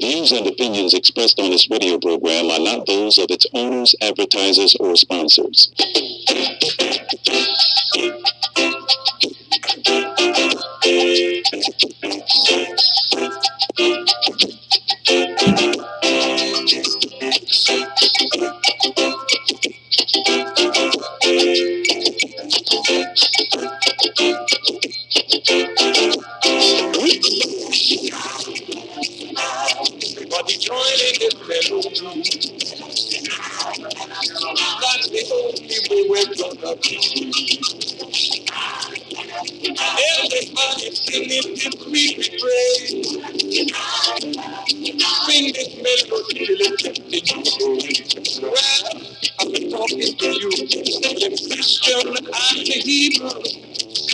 views and opinions expressed on this radio program are not those of its owners, advertisers, or sponsors. That's the only way we're gonna be. Everybody singing this sweet refrain. Sing this melody till it gets in you. Well, I've been talking to you, the Christian and the Hebrew.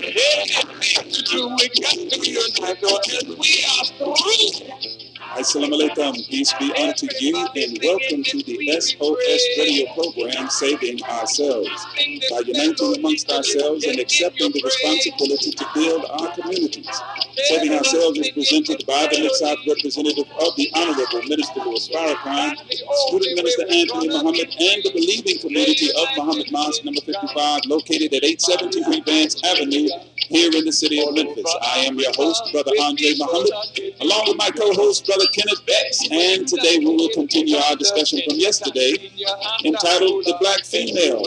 Anything to do with God to unite, or else we are through. Assalamu alaikum, peace be unto you, and welcome to the SOS radio program, Saving Ourselves. By uniting amongst ourselves and accepting the responsibility to build our communities. Saving Ourselves is presented by the Mid-South representative of the Honorable Minister Louis Farrakhan, Student Minister Anthony Muhammad, and the believing community of Muhammad Mosque number 55, located at 873 Vance Avenue, here in the city of Memphis. I am your host, Brother Andre Muhammad, along with my co-host, Brother Kenneth Betts, and today we will continue our discussion from yesterday, entitled The Black Female,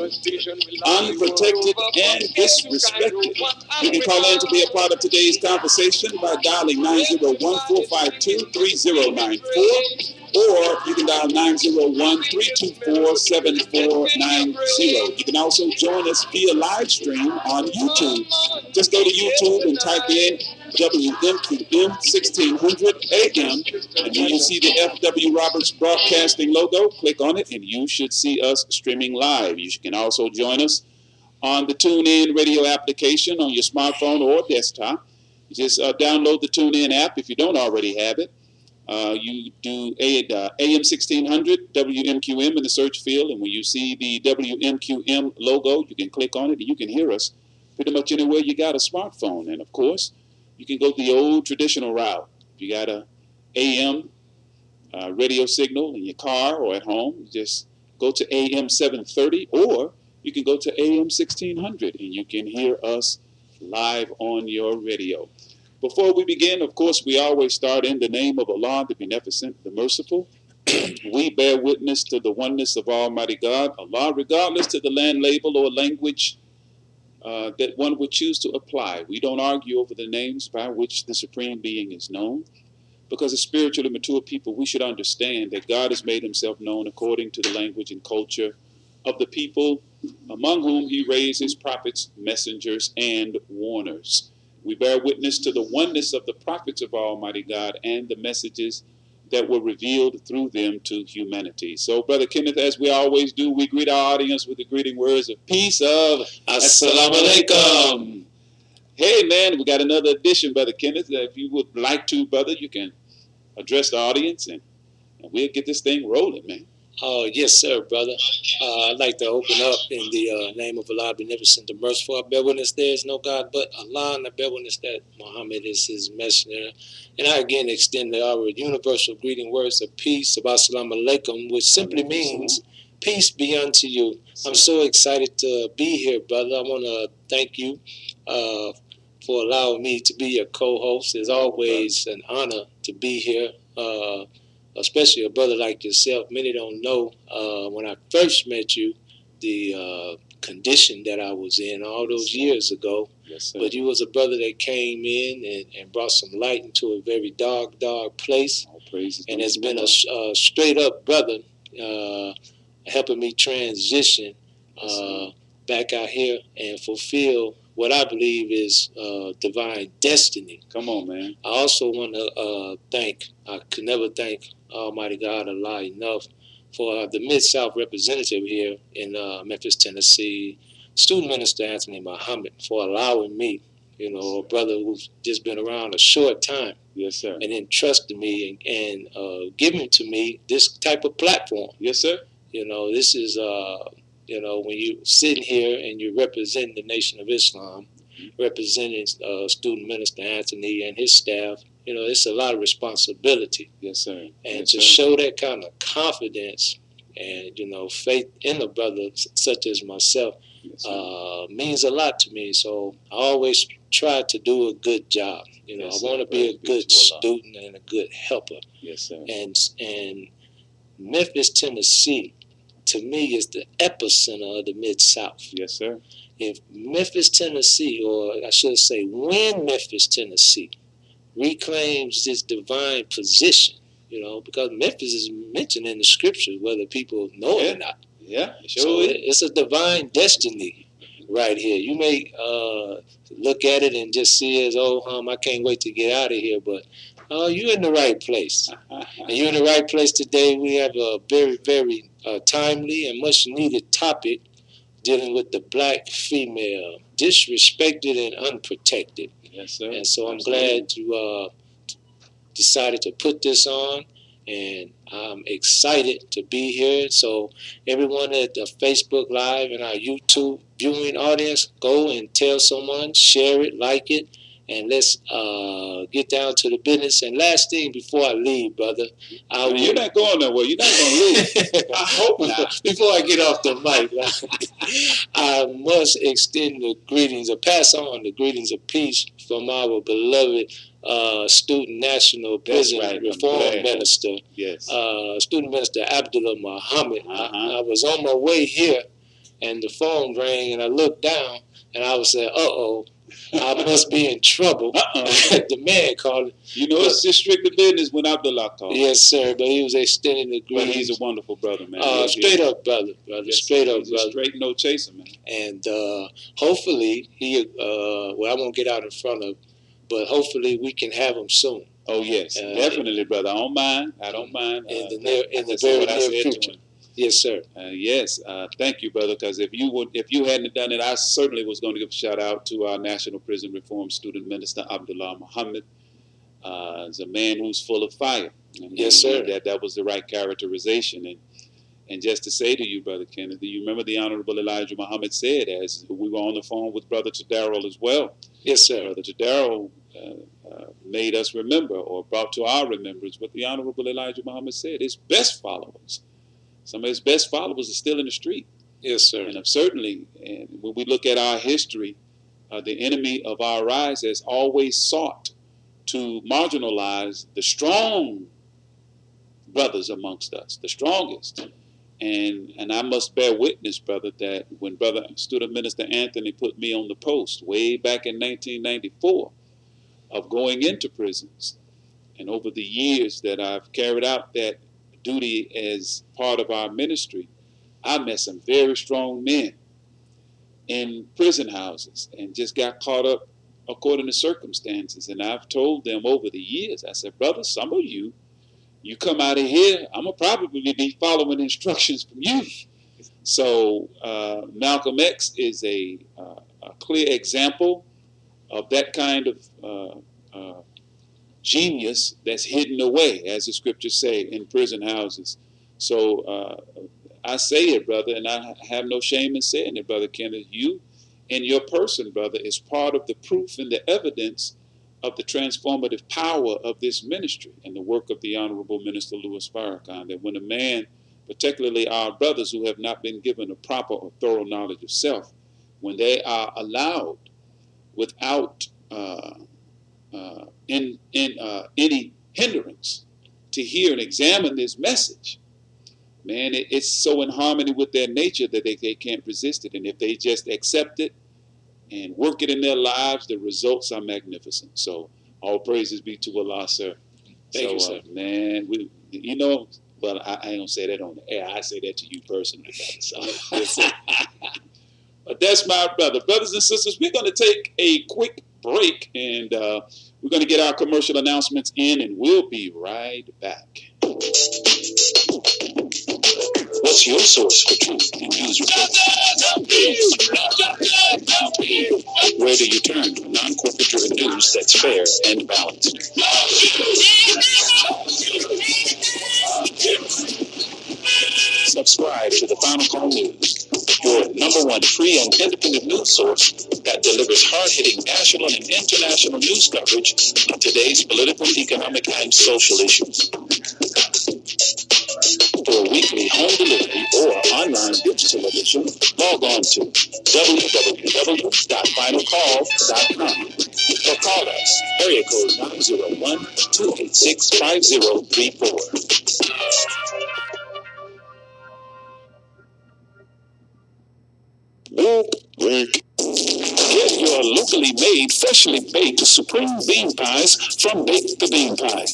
Unprotected and Disrespected. You can call in to be a part of today's conversation by dialing 901-452-3094, or you can dial 901-324-7490. You can also join us via live stream on YouTube. Just go to YouTube and type in WMQM 1600 AM, and when you see the F.W. Roberts Broadcasting logo, click on it, and you should see us streaming live. You can also join us on the TuneIn radio application on your smartphone or desktop. You just download the TuneIn app if you don't already have it. You do AM 1600 WMQM in the search field, and when you see the WMQM logo, you can click on it and you can hear us pretty much anywhere you got a smartphone. And of course, you can go the old traditional route. If you got a AM radio signal in your car or at home, you just go to AM 730, or you can go to AM 1600 and you can hear us live on your radio. Before we begin, of course, we always start in the name of Allah, the Beneficent, the Merciful. We bear witness to the oneness of Almighty God, Allah, regardless to the land label or language that one would choose to apply. We don't argue over the names by which the Supreme Being is known, because as spiritually mature people, we should understand that God has made himself known according to the language and culture of the people among whom he raised his prophets, messengers, and warners. We bear witness to the oneness of the prophets of Almighty God and the messages that were revealed through them to humanity. So, Brother Kenneth, as we always do, we greet our audience with the greeting words of peace of Assalamu alaikum. Hey, man, we got another edition, Brother Kenneth. If you would like to, brother, you can address the audience, and we'll get this thing rolling, man. Yes, sir, brother. I'd like to open up in the name of Allah, Beneficent, the Merciful. I bear witness there is no God but Allah, and I bear witness that Muhammad is his messenger. And I again extend our universal greeting words of peace, of Assalamu alaikum, which simply means peace be unto you. I'm so excited to be here, brother. I want to thank you for allowing me to be your co-host. It's always an honor to be here. Especially a brother like yourself. Many don't know when I first met you, the condition that I was in all those years ago. Yes, sir. But you was a brother that came in and brought some light into a very dark place. All praises. And has been a straight up brother helping me transition back out here and fulfill what I believe is divine destiny. Come on, man. I also want to I could never thank Almighty God, Allah, enough for the Mid-South representative here in Memphis, Tennessee, Student Minister Anthony Muhammad, for allowing me, a brother who's just been around a short time. Yes, sir. And entrusted me and giving to me this type of platform. Yes, sir. This is, when you're sitting here and you're representing the Nation of Islam, representing Student Minister Anthony and his staff, you know, it's a lot of responsibility. Yes, sir. And yes, to sir. show that kind of confidence and, you know, faith in a brother such as myself Yes, means a lot to me. So I always try to do a good job. You know, yes, I want to be a good student and a good helper. Yes, sir. And Memphis, Tennessee, to me, is the epicenter of the Mid-South. Yes, sir. If Memphis, Tennessee, or I should say when Memphis, Tennessee, reclaims this divine position, you know, because Memphis is mentioned in the scriptures, whether people know it or not. Yeah, sure. So it's a divine destiny right here. You may look at it and just see it as, oh, I can't wait to get out of here, but you're in the right place. And you're in the right place today. We have a very, very timely and much needed topic dealing with the black female, disrespected and unprotected. Yes, sir. And so I'm glad you decided to put this on, and I'm excited to be here. So everyone at the Facebook Live and our YouTube viewing audience, go and tell someone, share it, like it, and let's get down to the business. And last thing before I leave, brother, you're not going nowhere. You're not going to leave. I hope not. Before I get off the mic, I must extend the greetings or pass on the greetings of peace from our beloved student national prison reform minister, yes, student minister Abdullah Muhammad. I was on my way here, and the phone rang, and I looked down, and I was saying, "Uh-oh, I must be in trouble." The man called. You know, it's just strictly business when Abdullah called. Yes, sir, but he was extending the greetings. But he's a wonderful brother, man. Straight up, brother. Yes, straight up, he's brother. A straight no chaser, man. And hopefully he, well, I won't get out in front of, but hopefully we can have him soon. Oh yes, definitely, brother. I don't mind. In the very near future. Yes, sir. Yes, thank you, brother. Because if you hadn't done it, I certainly was going to give a shout out to our National Prison Reform Student Minister Abdullah Muhammad. As a man who's full of fire. Yes, sir. That was the right characterization. And just to say to you, Brother Kenneth, you remember the Honorable Elijah Muhammad said, as we were on the phone with Brother Tadaro as well. Yes, sir. Brother Tadaro made us remember, or brought to our remembrance, what the Honorable Elijah Muhammad said. His best followers, some of his best followers are still in the street. Yes, sir. And certainly, and when we look at our history, the enemy of our rise has always sought to marginalize the strong brothers amongst us, the strongest. And I must bear witness, brother, that when Brother Student Minister Anthony put me on the post way back in 1994 of going into prisons, and over the years that I've carried out that duty as part of our ministry, I met some very strong men in prison houses and just got caught up according to circumstances. And I've told them over the years, I said, brother, some of you come out of here, I'm going to probably be following instructions from you. So Malcolm X is a clear example of that kind of genius that's hidden away, as the scriptures say, in prison houses. So I say it, brother, and I have no shame in saying it, Brother Kenneth. You and your person, brother, is part of the proof and the evidence of the transformative power of this ministry and the work of the Honorable Minister Louis Farrakhan, that when a man, particularly our brothers who have not been given a proper or thorough knowledge of self, when they are allowed without any hindrance to hear and examine this message, man, it's so in harmony with their nature that they can't resist it. And if they just accept it and work it in their lives, the results are magnificent. So all praises be to Allah, sir. Thank you, sir. Man, you know, well, I ain't gonna say that on the air. I say that to you personally, brother. So, but that's my brother. Brothers and sisters, we're gonna take a quick break, and we're gonna get our commercial announcements in, and we'll be right back. What's your source for truth and news reports? Where do you turn for non-corporate driven news that's fair and balanced? Subscribe to the Final Call News. your #1 free and independent news source that delivers hard-hitting national and international news coverage on today's political, economic, and social issues. For weekly home delivery or online digital edition, log on to www.finalcall.com or call us, area code 901-286-5034. Get your locally made, freshly baked supreme bean pies from Bake the Bean Pie.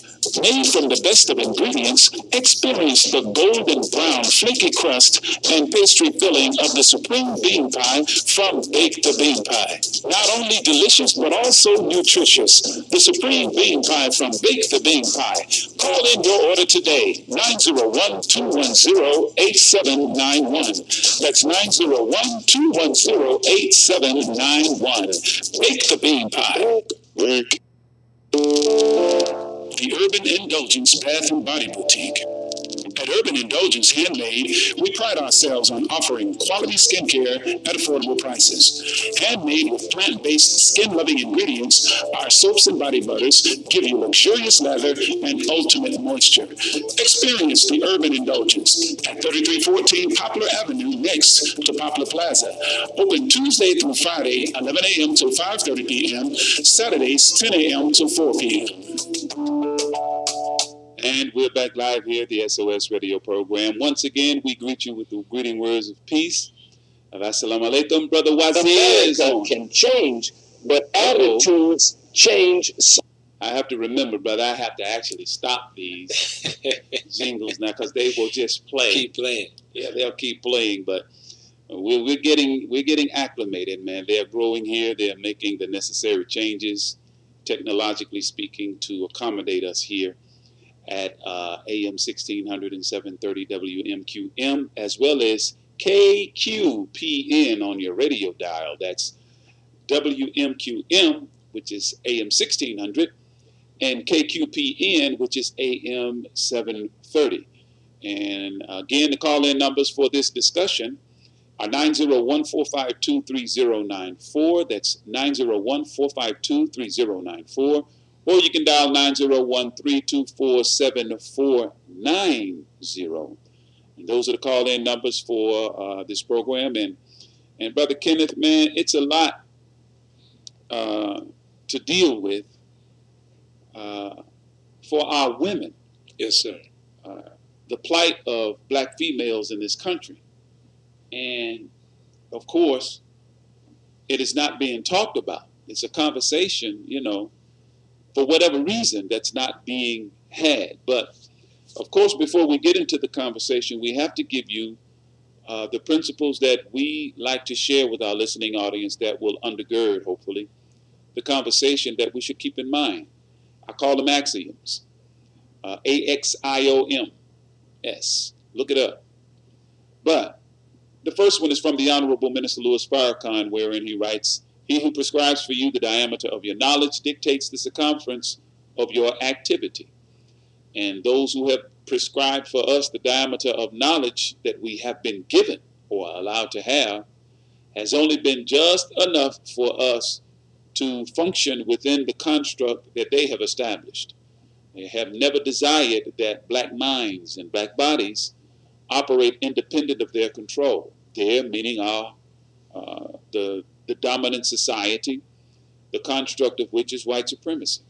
Made from the best of ingredients, experience the golden brown, flaky crust and pastry filling of the supreme bean pie from Bake the Bean Pie. Not only delicious, but also nutritious. The supreme bean pie from Bake the Bean Pie. Call in your order today, 901-210-8791. That's 901-210-8791. Bake the Bean Pie. The Urban Indulgence Bath and Body Boutique. At Urban Indulgence Handmade, we pride ourselves on offering quality skincare at affordable prices. Handmade with plant-based, skin-loving ingredients, our soaps and body butters give you luxurious lather and ultimate moisture. Experience the Urban Indulgence at 3314 Poplar Avenue next to Poplar Plaza. Open Tuesday through Friday, 11 a.m. to 5:30 p.m., Saturdays, 10 a.m. to 4 p.m. And we're back live here at the SOS radio program. Once again, we greet you with the greeting words of peace. Assalamu alaikum, Brother Wazir. America can change, but attitudes change. I have to remember, brother, I have to actually stop these jingles now because they will just play. Keep playing. Yeah, they'll keep playing, but we're getting acclimated, man. They're growing here. They're making the necessary changes, technologically speaking, to accommodate us here at AM 1600 and 730 WMQM, as well as KQPN on your radio dial. That's WMQM, which is AM 1600, and KQPN, which is AM 730. And again, the call-in numbers for this discussion are 901-452-3094. That's 901-452-3094. Or you can dial 901-324-7490. And those are the call-in numbers for this program. And Brother Kenneth, man, it's a lot to deal with for our women. Yes, sir. The plight of black females in this country. And, of course, it is not being talked about. It's a conversation, you know, for whatever reason, that's not being had. But, of course, before we get into the conversation, we have to give you the principles that we like to share with our listening audience that will undergird, hopefully, the conversation that we should keep in mind. I call them axioms. AXIOMS. Look it up. But the first one is from the Honorable Minister Louis Farrakhan, wherein he writes, "He who prescribes for you the diameter of your knowledge dictates the circumference of your activity." And those who have prescribed for us the diameter of knowledge that we have been given or allowed to have has only been just enough for us to function within the construct that they have established. They have never desired that black minds and black bodies operate independent of their control. Their meaning our the dominant society, the construct of which is white supremacy.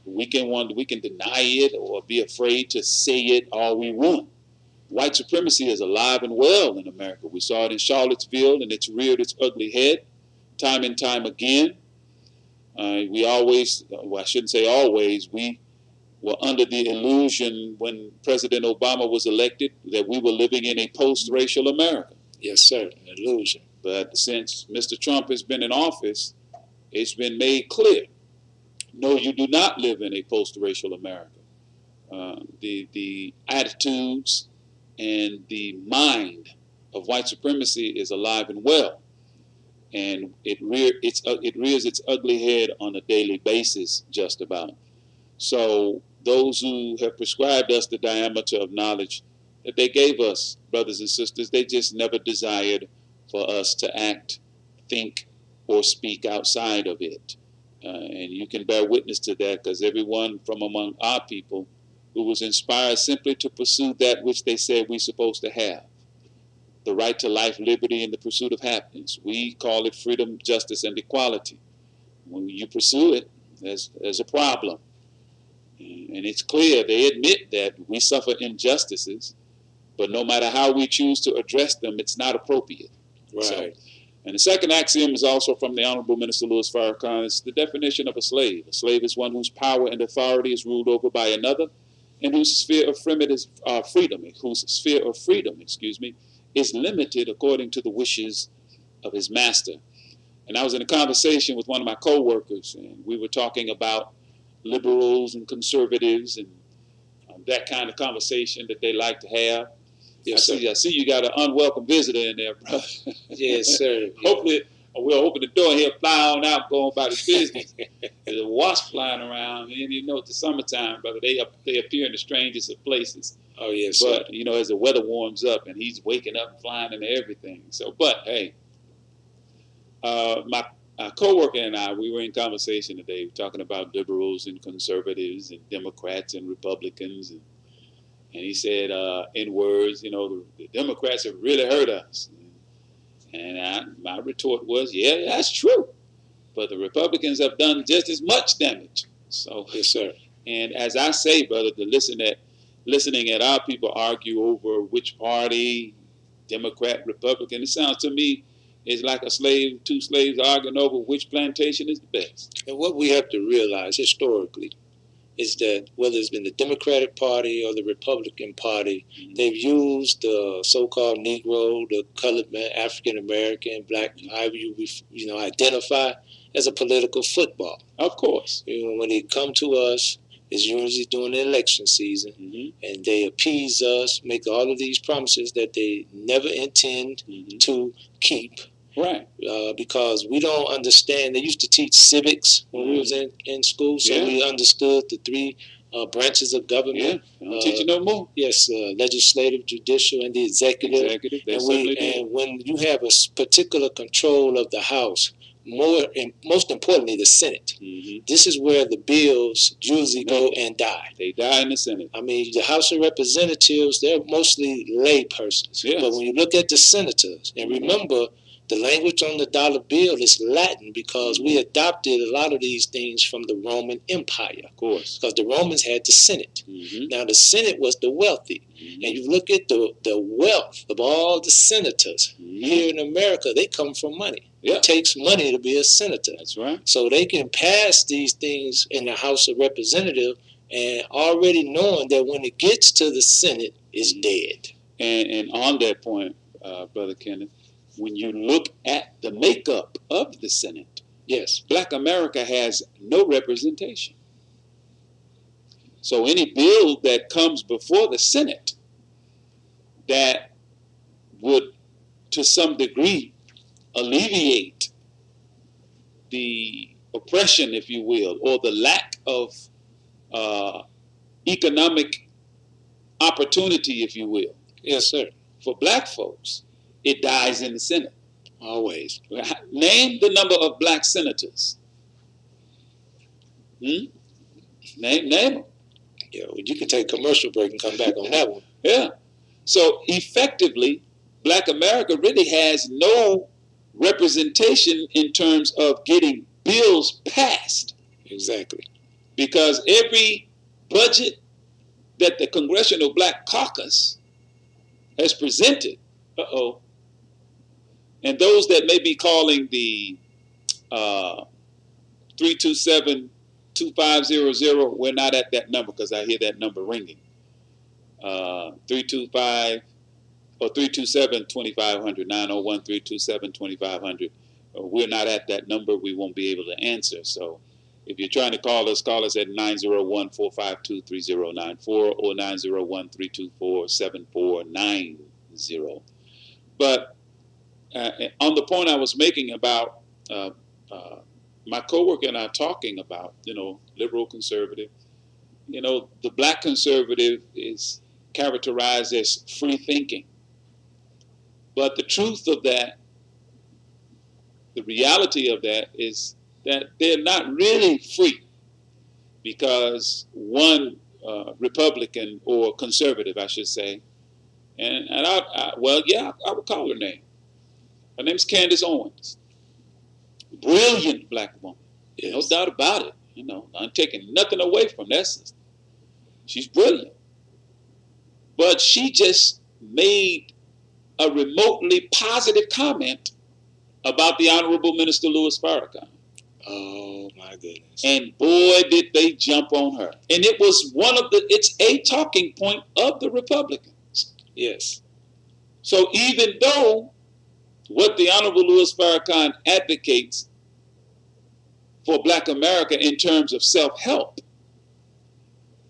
We can deny it or be afraid to say it all we want. White supremacy is alive and well in America. We saw it in Charlottesville, and it's reared its ugly head time and time again. We always, well, I shouldn't say always, we were under the illusion when President Obama was elected that we were living in a post-racial America. Yes, sir, an illusion. But since Mr. Trump has been in office, it's been made clear, no, you do not live in a post-racial America. The attitudes and the mind of white supremacy is alive and well, and it rears its ugly head on a daily basis, just about. So those who have prescribed us the diameter of knowledge that they gave us, brothers and sisters. They just never desired for us to act, think, or speak outside of it. And you can bear witness to that, because everyone from among our people who was inspired simply to pursue that which they said we're supposed to have, the right to life, liberty, and the pursuit of happiness. We call it freedom, justice, and equality. When you pursue it, there's a problem. And it's clear, they admit that we suffer injustices, but no matter how we choose to address them, it's not appropriate. Right. So, and the second axiom is also from the Honorable Minister Louis Farrakhan. It's the definition of a slave. A slave is one whose power and authority is ruled over by another, and whose sphere of freedom is limited according to the wishes of his master. And I was in a conversation with one of my co-workers, and we were talking about liberals and conservatives and that kind of conversation that they like to have. Yes, I see you got an unwelcome visitor in there, brother. Yes, sir. Hopefully we'll open the door and he'll fly on out, go about his business. There's a wasp flying around, and you know, it's the summertime, brother. They appear in the strangest of places. Oh, yes, but, sir. you know, as the weather warms up, and he's waking up and flying into everything. So, but, hey, my co-worker and I, we were in conversation today talking about liberals and conservatives and Democrats and Republicans. And he said, in words, you know, the Democrats have really hurt us. And my retort was, yeah, that's true. But the Republicans have done just as much damage. So, yes, sir. And as I say, brother, listening at our people argue over which party, Democrat, Republican, it sounds to me it's like two slaves arguing over which plantation is the best. And what we have to realize historically is that whether it's been the Democratic Party or the Republican Party, they've used the so-called Negro, the colored man, African American, black, however you identify, as a political football. Of course. When they come to us, it's usually during the election season, and they appease us, make all of these promises that they never intend to keep. Right. Because we don't understand. They used to teach civics when we was in school, so we understood the three branches of government. Yeah, don't teach you no more. Yes, legislative, judicial, and the executive. And when you have a particular control of the House, most importantly, the Senate. This is where the bills usually go and die. They die in the Senate. I mean, the House of Representatives, they're mostly lay persons. Yes. But when you look at the senators, and remember, the language on the dollar bill is Latin because we adopted a lot of these things from the Roman Empire. Of course. Because the Romans had the Senate. Now, the Senate was the wealthy. And you look at the wealth of all the senators here in America, they come from money. It takes money to be a senator. That's right. So they can pass these things in the House of Representatives and already knowing that when it gets to the Senate, it's dead. And on that point, Brother Kenneth, when you look at the makeup of the Senate, yes, Black America has no representation. So any bill that comes before the Senate that would, to some degree, alleviate the oppression, if you will, or the lack of economic opportunity, if you will. Yes, sir. For black folks, it dies in the Senate. Always. Name the number of black senators. Name them. Yeah, well, you can take a commercial break and come back on that one. Yeah. So effectively, Black America really has no representation in terms of getting bills passed. Exactly. Because every budget that the Congressional Black Caucus has presented, and those that may be calling the 327-2500, we're not at that number because I hear that number ringing. 325 or 327-2500, 901-327-2500. We're not at that number. We won't be able to answer. So if you're trying to call us at 901-452-3094 or 901-324-7490. But on the point I was making about my coworker and I talking about, liberal conservative, the black conservative is characterized as free thinking. But the truth of that, the reality of that is that they're not really free, because one Republican or conservative, I should say, and I would call her name. Her name's Candace Owens. Brilliant black woman. Yes. No doubt about it. You know, I'm taking nothing away from that sister. She's brilliant. But she just made a remotely positive comment about the Honorable Minister Louis Farrakhan. Oh my goodness. And boy, did they jump on her. And it was it's a talking point of the Republicans. Yes. So even though what the Honorable Louis Farrakhan advocates for Black America in terms of self-help,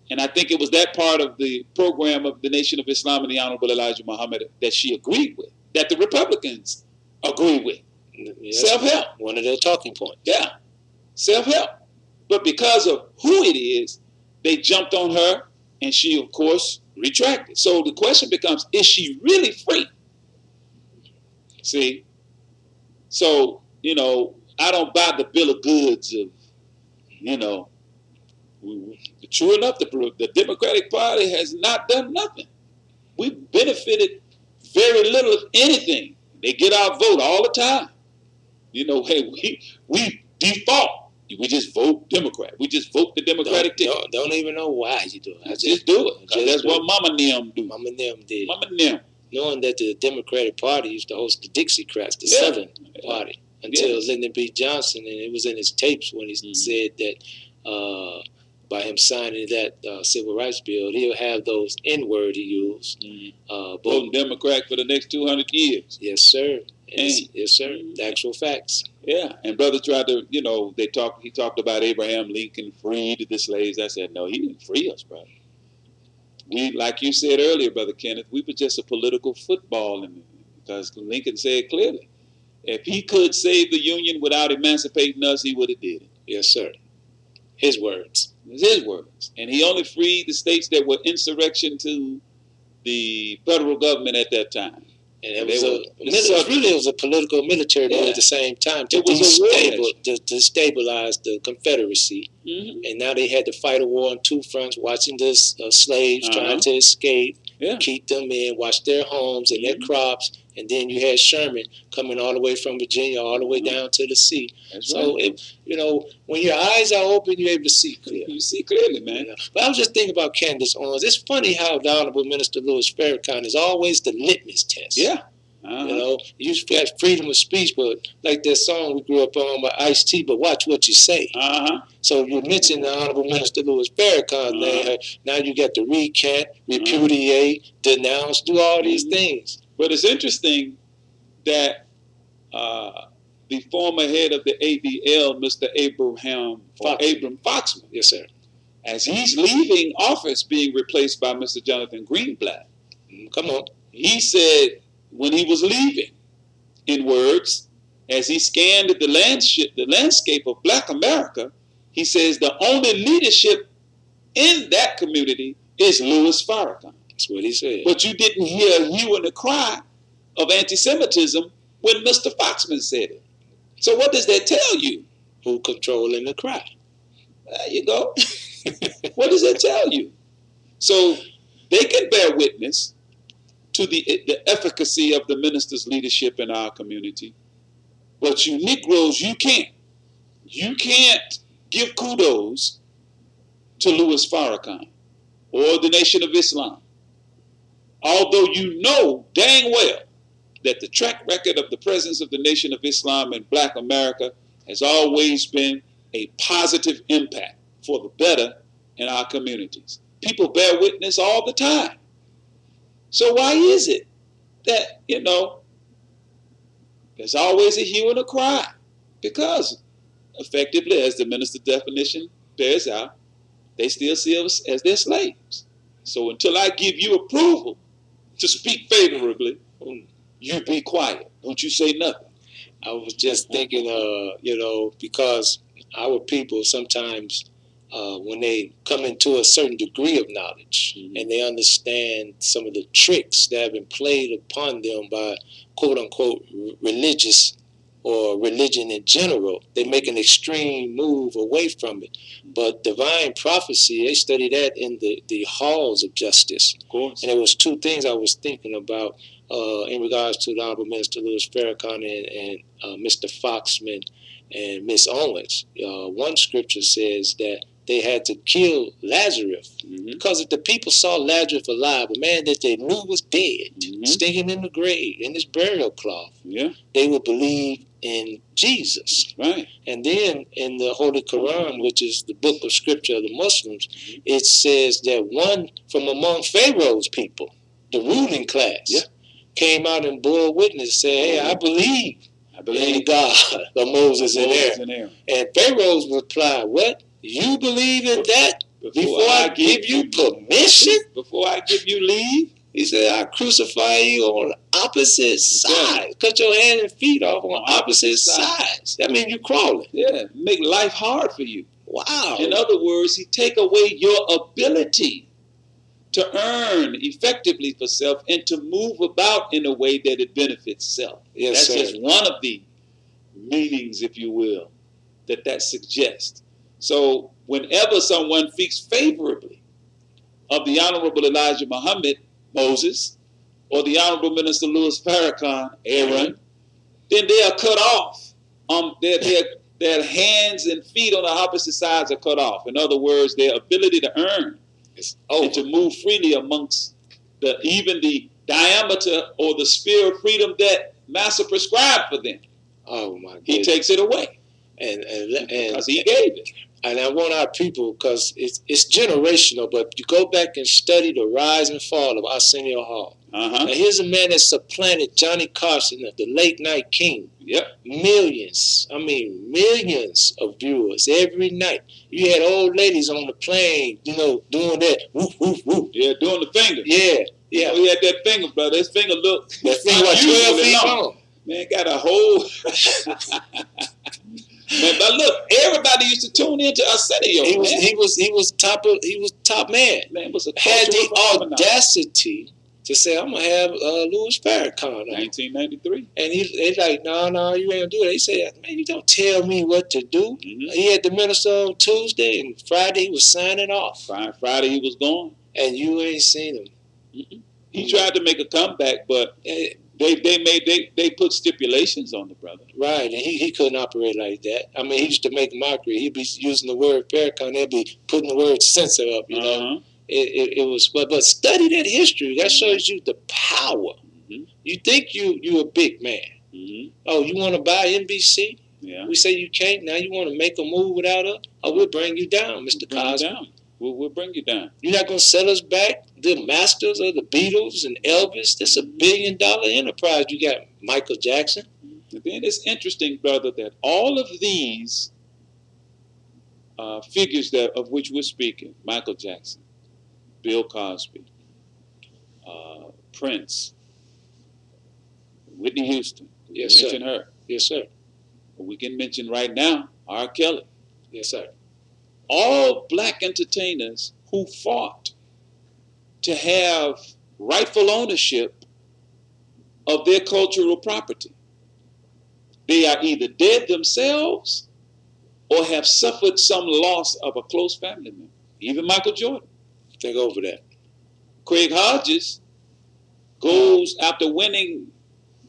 and I think it was that part of the program of the Nation of Islam and the Honorable Elijah Muhammad that she agreed with, that the Republicans agree with. Yes, self-help. One of their talking points. Yeah, self-help. But because of who it is, they jumped on her, and she, of course, retracted. So the question becomes, is she really free? See? So, you know, I don't buy the bill of goods of, you know, true enough, the Democratic Party has not done nothing. We've benefited very little, if anything. They get our vote all the time. You know, hey, we default. We just vote Democrat. We just vote the Democratic ticket. Don't even know why you do it. I just do it. That's what Mama and them do. Mama and them did. Mama and them. Knowing that the Democratic Party used to host the Dixiecrats, the Southern Party, until Lyndon B. Johnson, and it was in his tapes when he said that by him signing that civil rights bill, he'll have those N-word he used. Voting Democrat for the next 200 years. Yes, sir. Yes, sir. The actual facts. Yeah, and brother tried to, you know, he talked about Abraham Lincoln freed the slaves. I said, no, he didn't free us, brother. We, like you said earlier, Brother Kenneth, we were just a political football, because Lincoln said clearly, if he could save the Union without emancipating us, he would have did it. Yes, sir. His words. His words. And he only freed the states that were insurrection to the federal government at that time. And it was a political military bill at the same time to destabilize the Confederacy. And now they had to fight a war on two fronts, watching the slaves trying to escape, keep them in, watch their homes and their crops. And then you had Sherman coming all the way from Virginia, all the way down to the sea. So, you know, when your eyes are open, you're able to see clear. You see clearly, man. But I was just thinking about Candace Owens. It's funny how the Honorable Minister Louis Farrakhan is always the litmus test. Yeah. You know, you got freedom of speech, but like that song we grew up on by Ice-T, but watch what you say. So you mentioned the Honorable Minister Louis Farrakhan, now you got to recant, repudiate, denounce, do all these things. But it's interesting that the former head of the ADL, Mr. Abram Foxman, yes, sir, as he's leaving office, being replaced by Mr. Jonathan Greenblatt, come on, he said when he was leaving, in words, as he scanned the landscape of Black America, he says the only leadership in that community is Louis Farrakhan. That's what he said. But you didn't hear a hue and a cry of anti-Semitism when Mr. Foxman said it. So what does that tell you? Who controlling the cry? There you go. What does that tell you? So they can bear witness to the efficacy of the minister's leadership in our community. But you Negroes, you can't. You can't give kudos to Louis Farrakhan or the Nation of Islam. Although you know dang well that the track record of the presence of the Nation of Islam in Black America has always been a positive impact for the better in our communities. People bear witness all the time. So why is it that, you know, there's always a hue and a cry? Because effectively, as the minister's definition bears out, they still see us as their slaves. So until I give you approval to speak favorably, you be quiet. Don't you say nothing. I was just thinking, you know, because our people sometimes when they come into a certain degree of knowledge and they understand some of the tricks that have been played upon them by quote unquote religious or religion in general, they make an extreme move away from it. But divine prophecy, they study that in the halls of justice. Of course. And there was two things I was thinking about in regards to the Honorable Minister Louis Farrakhan and Mr. Foxman and Miss Owens. One scripture says that they had to kill Lazarus because if the people saw Lazarus alive, a man that they knew was dead, stinking in the grave, in his burial cloth, they would believe in Jesus. Right. And then in the Holy Quran, which is the book of scripture of the Muslims, it says that one from among Pharaoh's people, the ruling class, came out and bore witness, said, hey, I believe in God of Moses and Aaron. And Pharaoh's replied, what? You believe in that before I give you permission? Before I give you leave? He said, I crucify you on opposite sides. Cut your hands and feet off on opposite sides. That means you're crawling. Yeah, make life hard for you. Wow. In other words, he take away your ability to earn effectively for self and to move about in a way that it benefits self. Yes, That's just one of the meanings, if you will, that suggests. So whenever someone speaks favorably of the Honorable Elijah Muhammad, Moses, or the Honorable Minister Louis Farrakhan, Aaron, then they are cut off. Their hands and feet on the opposite sides are cut off. In other words, their ability to earn and to move freely amongst even the diameter or the sphere of freedom that Master prescribed for them. Oh my God! He takes it away, and because he gave it. And I want our people, because it's generational, but you go back and study the rise and fall of Arsenio Hall. Now here's a man that supplanted Johnny Carson, the late night king. Millions of viewers every night. You had old ladies on the plane, doing that, woof, woof, woof. Yeah, doing the finger. Yeah. He had that finger, brother. His finger looked. That finger was 12 feet long. Man, got a whole... Man, but look, everybody used to tune into Arsenio. He was top man. Man was had the audacity to say, I'm gonna have Louis Farrakhan. 1993. And he's like, no, you ain't gonna do that. He said, man, you don't tell me what to do. He had the minister on Tuesday, and Friday he was signing off. Friday he was gone. And you ain't seen him. He tried to make a comeback, but they put stipulations on the brother. Right, and he couldn't operate like that. I mean, he used to make mockery. He'd be using the word Farrakhan. They'd be putting the word censor up, you know. It was, but study that history. That shows you the power. You think you a big man. Oh, you want to buy NBC? Yeah. We say you can't. Now you want to make a move without us? Oh, we'll bring you down, Mr. Cosby. We'll bring you down. You're not going to sell us back the masters of the Beatles and Elvis? That's $1 billion enterprise. You got Michael Jackson. And then it's interesting, brother, that all of these figures of which we're speaking, Michael Jackson, Bill Cosby, Prince, Whitney Houston. Yes, sir. Mention her. Yes, sir. But we can mention right now R. Kelly. Yes, sir. All black entertainers who fought to have rightful ownership of their cultural property. They are either dead themselves or have suffered some loss of a close family member. Even Michael Jordan. Think over that. Craig Hodges goes after winning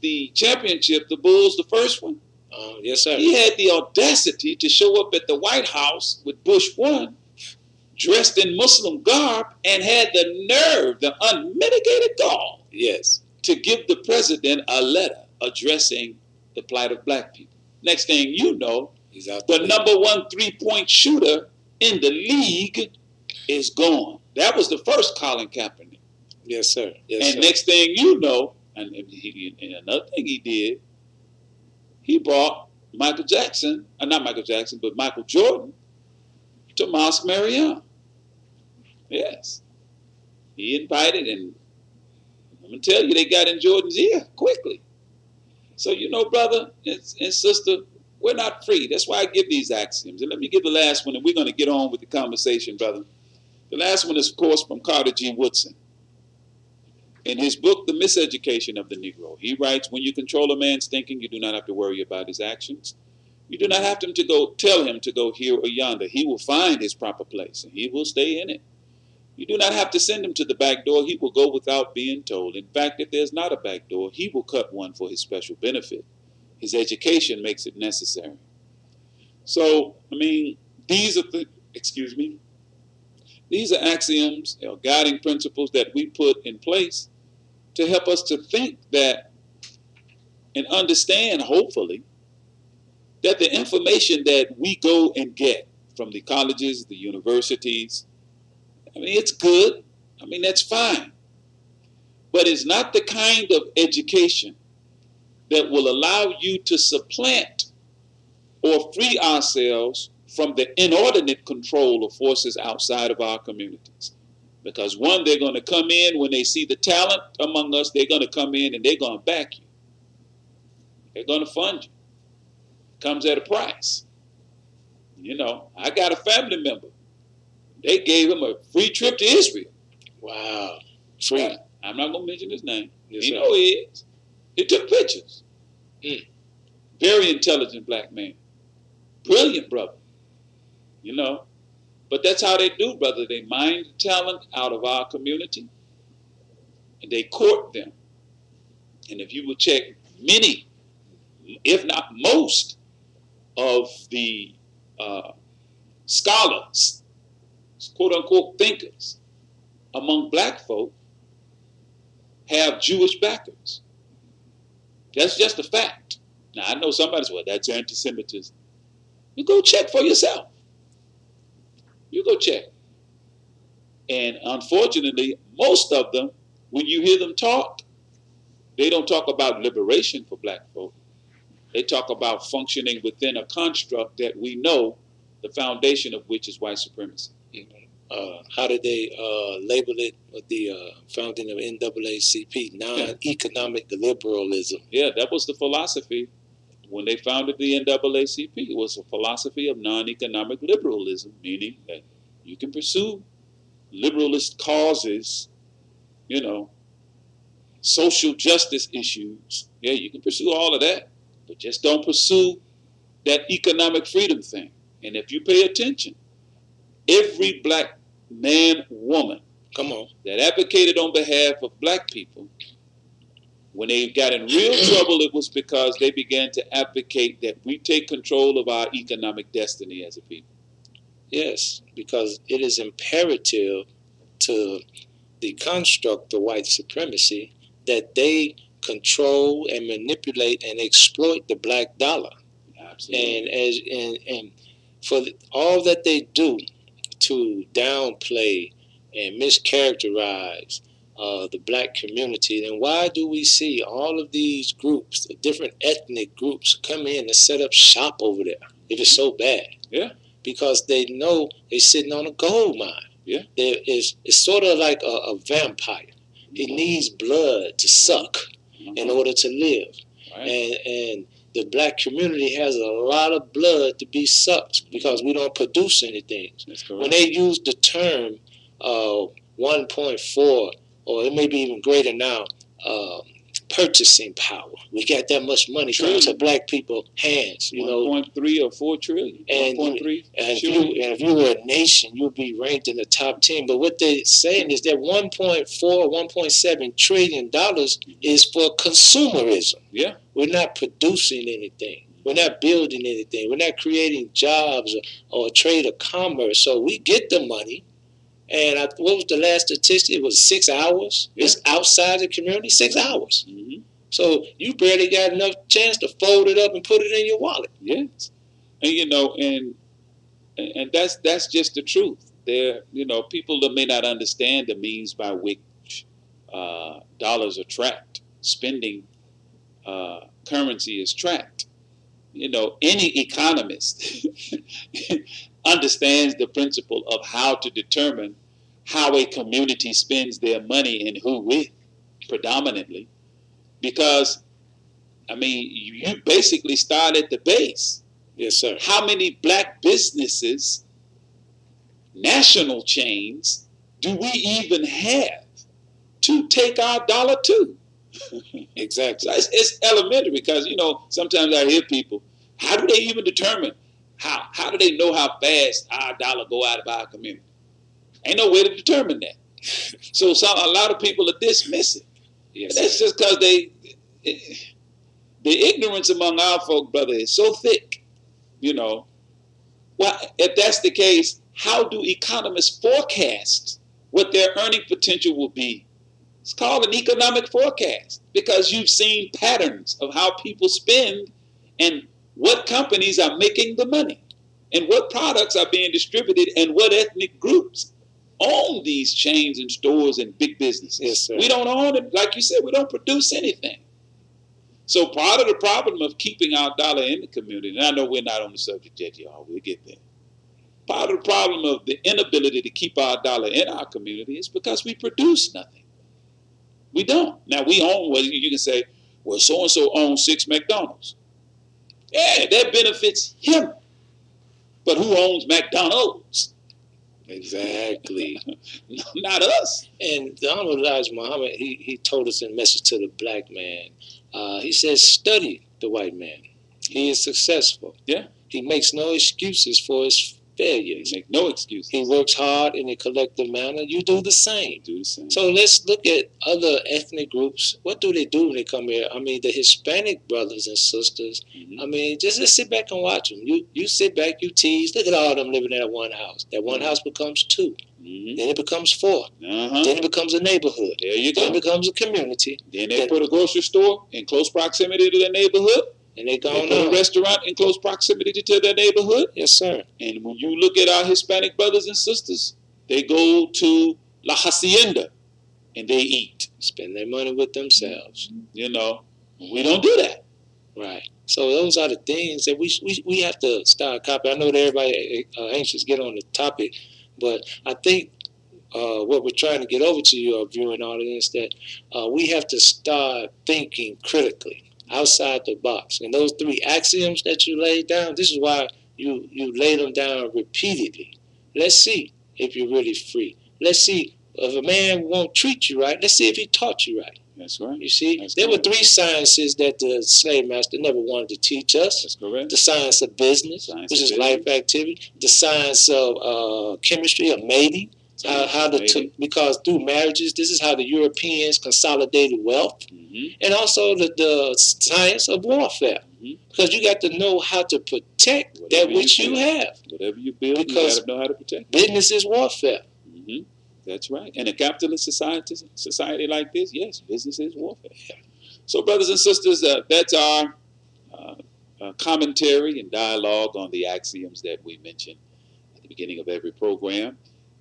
the championship, the Bulls, the first one. Yes, sir. He had the audacity to show up at the White House with Bush 1, dressed in Muslim garb, and had the nerve, the unmitigated gall, to give the president a letter addressing the plight of black people. Next thing you know, the number 1 3-point shooter in the league is gone. That was the first Colin Kaepernick. Yes, sir. And next thing you know, and another thing he did, he brought Michael Jackson, not Michael Jackson, but Michael Jordan to Mosque Mariam. Yes. He invited, and I'm going to tell you, they got in Jordan's ear quickly. So, brother and sister, We're not free. That's why I give these axioms. And let me give the last one, and we're going to get on with the conversation, brother. The last one is, of course, from Carter G. Woodson. In his book, The Miseducation of the Negro, he writes, when you control a man's thinking, you do not have to worry about his actions. You do not have to tell him to go here or yonder. He will find his proper place, and he will stay in it. You do not have to send him to the back door. He will go without being told. In fact, if there's not a back door, he will cut one for his special benefit. His education makes it necessary. So, I mean, these are these are axioms, guiding principles that we put in place to help us to think that and understand, hopefully, that the information that we go and get from the colleges, the universities, I mean, it's good. I mean, that's fine. But it's not the kind of education that will allow you to supplant or free ourselves from the inordinate control of forces outside of our communities. Because one, they're going to come in when they see the talent among us, they're going to come in and they're going to back you. They're going to fund you. It comes at a price. You know, I got a family member. They gave him a free trip to Israel. Wow. Free. I'm not going to mention his name. Yes, You know who he is. He took pictures. Very intelligent black man. Brilliant brother. You know. But that's how they do, brother. They mine the talent out of our community. And they court them. And if you will check many, if not most, of the scholars, quote-unquote thinkers, among black folk, have Jewish backers. That's just a fact. Now, I know somebody says, well, that's anti-Semitism. You go check for yourself. You go check. And unfortunately, most of them, when you hear them talk, they don't talk about liberation for black folk. They talk about functioning within a construct that we know the foundation of which is white supremacy. How did they label it with the founding of NAACP, non-economic liberalism? Yeah, that was the philosophy when they founded the NAACP. It was a philosophy of non-economic liberalism, meaning that you can pursue liberalist causes, you know, social justice issues. Yeah, you can pursue all of that, but just don't pursue that economic freedom thing. And if you pay attention, every black man, woman, that advocated on behalf of black people, when they got in real trouble, it was because they began to advocate that we take control of our economic destiny as a people. Yes, because it is imperative to the construct of white supremacy that they control and manipulate and exploit the black dollar. Absolutely. And for all that they do to downplay and mischaracterize the black community, then why do we see all of these groups, the different ethnic groups, come in and set up shop over there if it's so bad? Yeah. Because they know they're sitting on a gold mine. Yeah. It's sort of like a vampire. He needs blood to suck in order to live. Right. And the black community has a lot of blood to be sucked because we don't produce anything. That's correct. When they use the term 1.4, or it may be even greater now, purchasing power. We got that much money coming to black people's hands. 1.3 or 4 trillion. And if you were a nation, you'd be ranked in the top 10. But what they're saying is that 1.4, 1.7 trillion dollars is for consumerism. Yeah. We're not producing anything. We're not building anything. We're not creating jobs or trade or commerce. So we get the money. And what was the last statistic? It was 6 hours. Yeah. It's outside the community, 6 hours. Mm-hmm. So you barely got enough chance to fold it up and put it in your wallet. Yes. And and that's just the truth. There, people that may not understand the means by which dollars are tracked, spending currency is tracked. Any economist understands the principle of how to determine how a community spends their money and who with, predominantly. Because, you basically start at the base. Yes, sir. How many black businesses, national chains, do we even have to take our dollar to? Exactly. So it's elementary because, you know, sometimes I hear people, how do they even determine, how do they know how fast our dollar go out of our community? Ain't no way to determine that. So a lot of people are dismissive. Yes, that's just because the ignorance among our folk, brother, is so thick, you know. Well, if that's the case, how do economists forecast what their earning potential will be? It's called an economic forecast because you've seen patterns of how people spend and what companies are making the money and what products are being distributed and what ethnic groups own these chains and stores and big businesses. Yes, sir. We don't own it. Like you said, we don't produce anything. So part of the problem of keeping our dollar in the community, and I know we're not on the subject yet, y'all, we'll get there. Part of the problem of the inability to keep our dollar in our community is because we produce nothing. We don't. Now, we own, well, you can say, well, so-and-so owns 6 McDonald's. Yeah, that benefits him. But who owns McDonald's? Exactly. Not us. And the Honorable Elijah Muhammad, he told us in a message to the black man, he says, study the white man. He is successful. Yeah. He makes no excuses for his failures. He makes no excuses. He works hard in a collective manner. You do the same. Do the same. So let's look at other ethnic groups. What do they do when they come here? I mean, the Hispanic brothers and sisters, I mean, just sit back and watch them. You sit back, you tease. Look at all of them living in that one house. That one house becomes 2. Then it becomes 4. Then it becomes a neighborhood. There you go. Then it becomes a community. Then they put a grocery store in close proximity to their neighborhood. And they put a restaurant in close proximity to their neighborhood. Yes, sir. And when you look at our Hispanic brothers and sisters, they go to La Hacienda and they eat. Spend their money with themselves. You know, we don't do that. Right. So those are the things that we have to start copying. I know that everybody anxious to get on the topic, but I think what we're trying to get over to your viewing audience that we have to start thinking critically, outside the box. And those 3 axioms that you laid down, this is why you lay them down repeatedly. Let's see if you're really free. Let's see if a man won't treat you right. Let's see if he taught you right. That's right. You see, That's there correct. were 3 sciences that the slave master never wanted to teach us. That's correct. The science of business, which is life activity. The science of chemistry, of mating. Because through marriages, this is how the Europeans consolidated wealth. And also the science of warfare. Because you got to know how to protect that which you have. Whatever you build, because you got to know how to protect it. Business is warfare. That's right. In a capitalist society like this, yes, business is warfare. So, brothers and sisters, that's our commentary and dialogue on the axioms that we mentioned at the beginning of every program.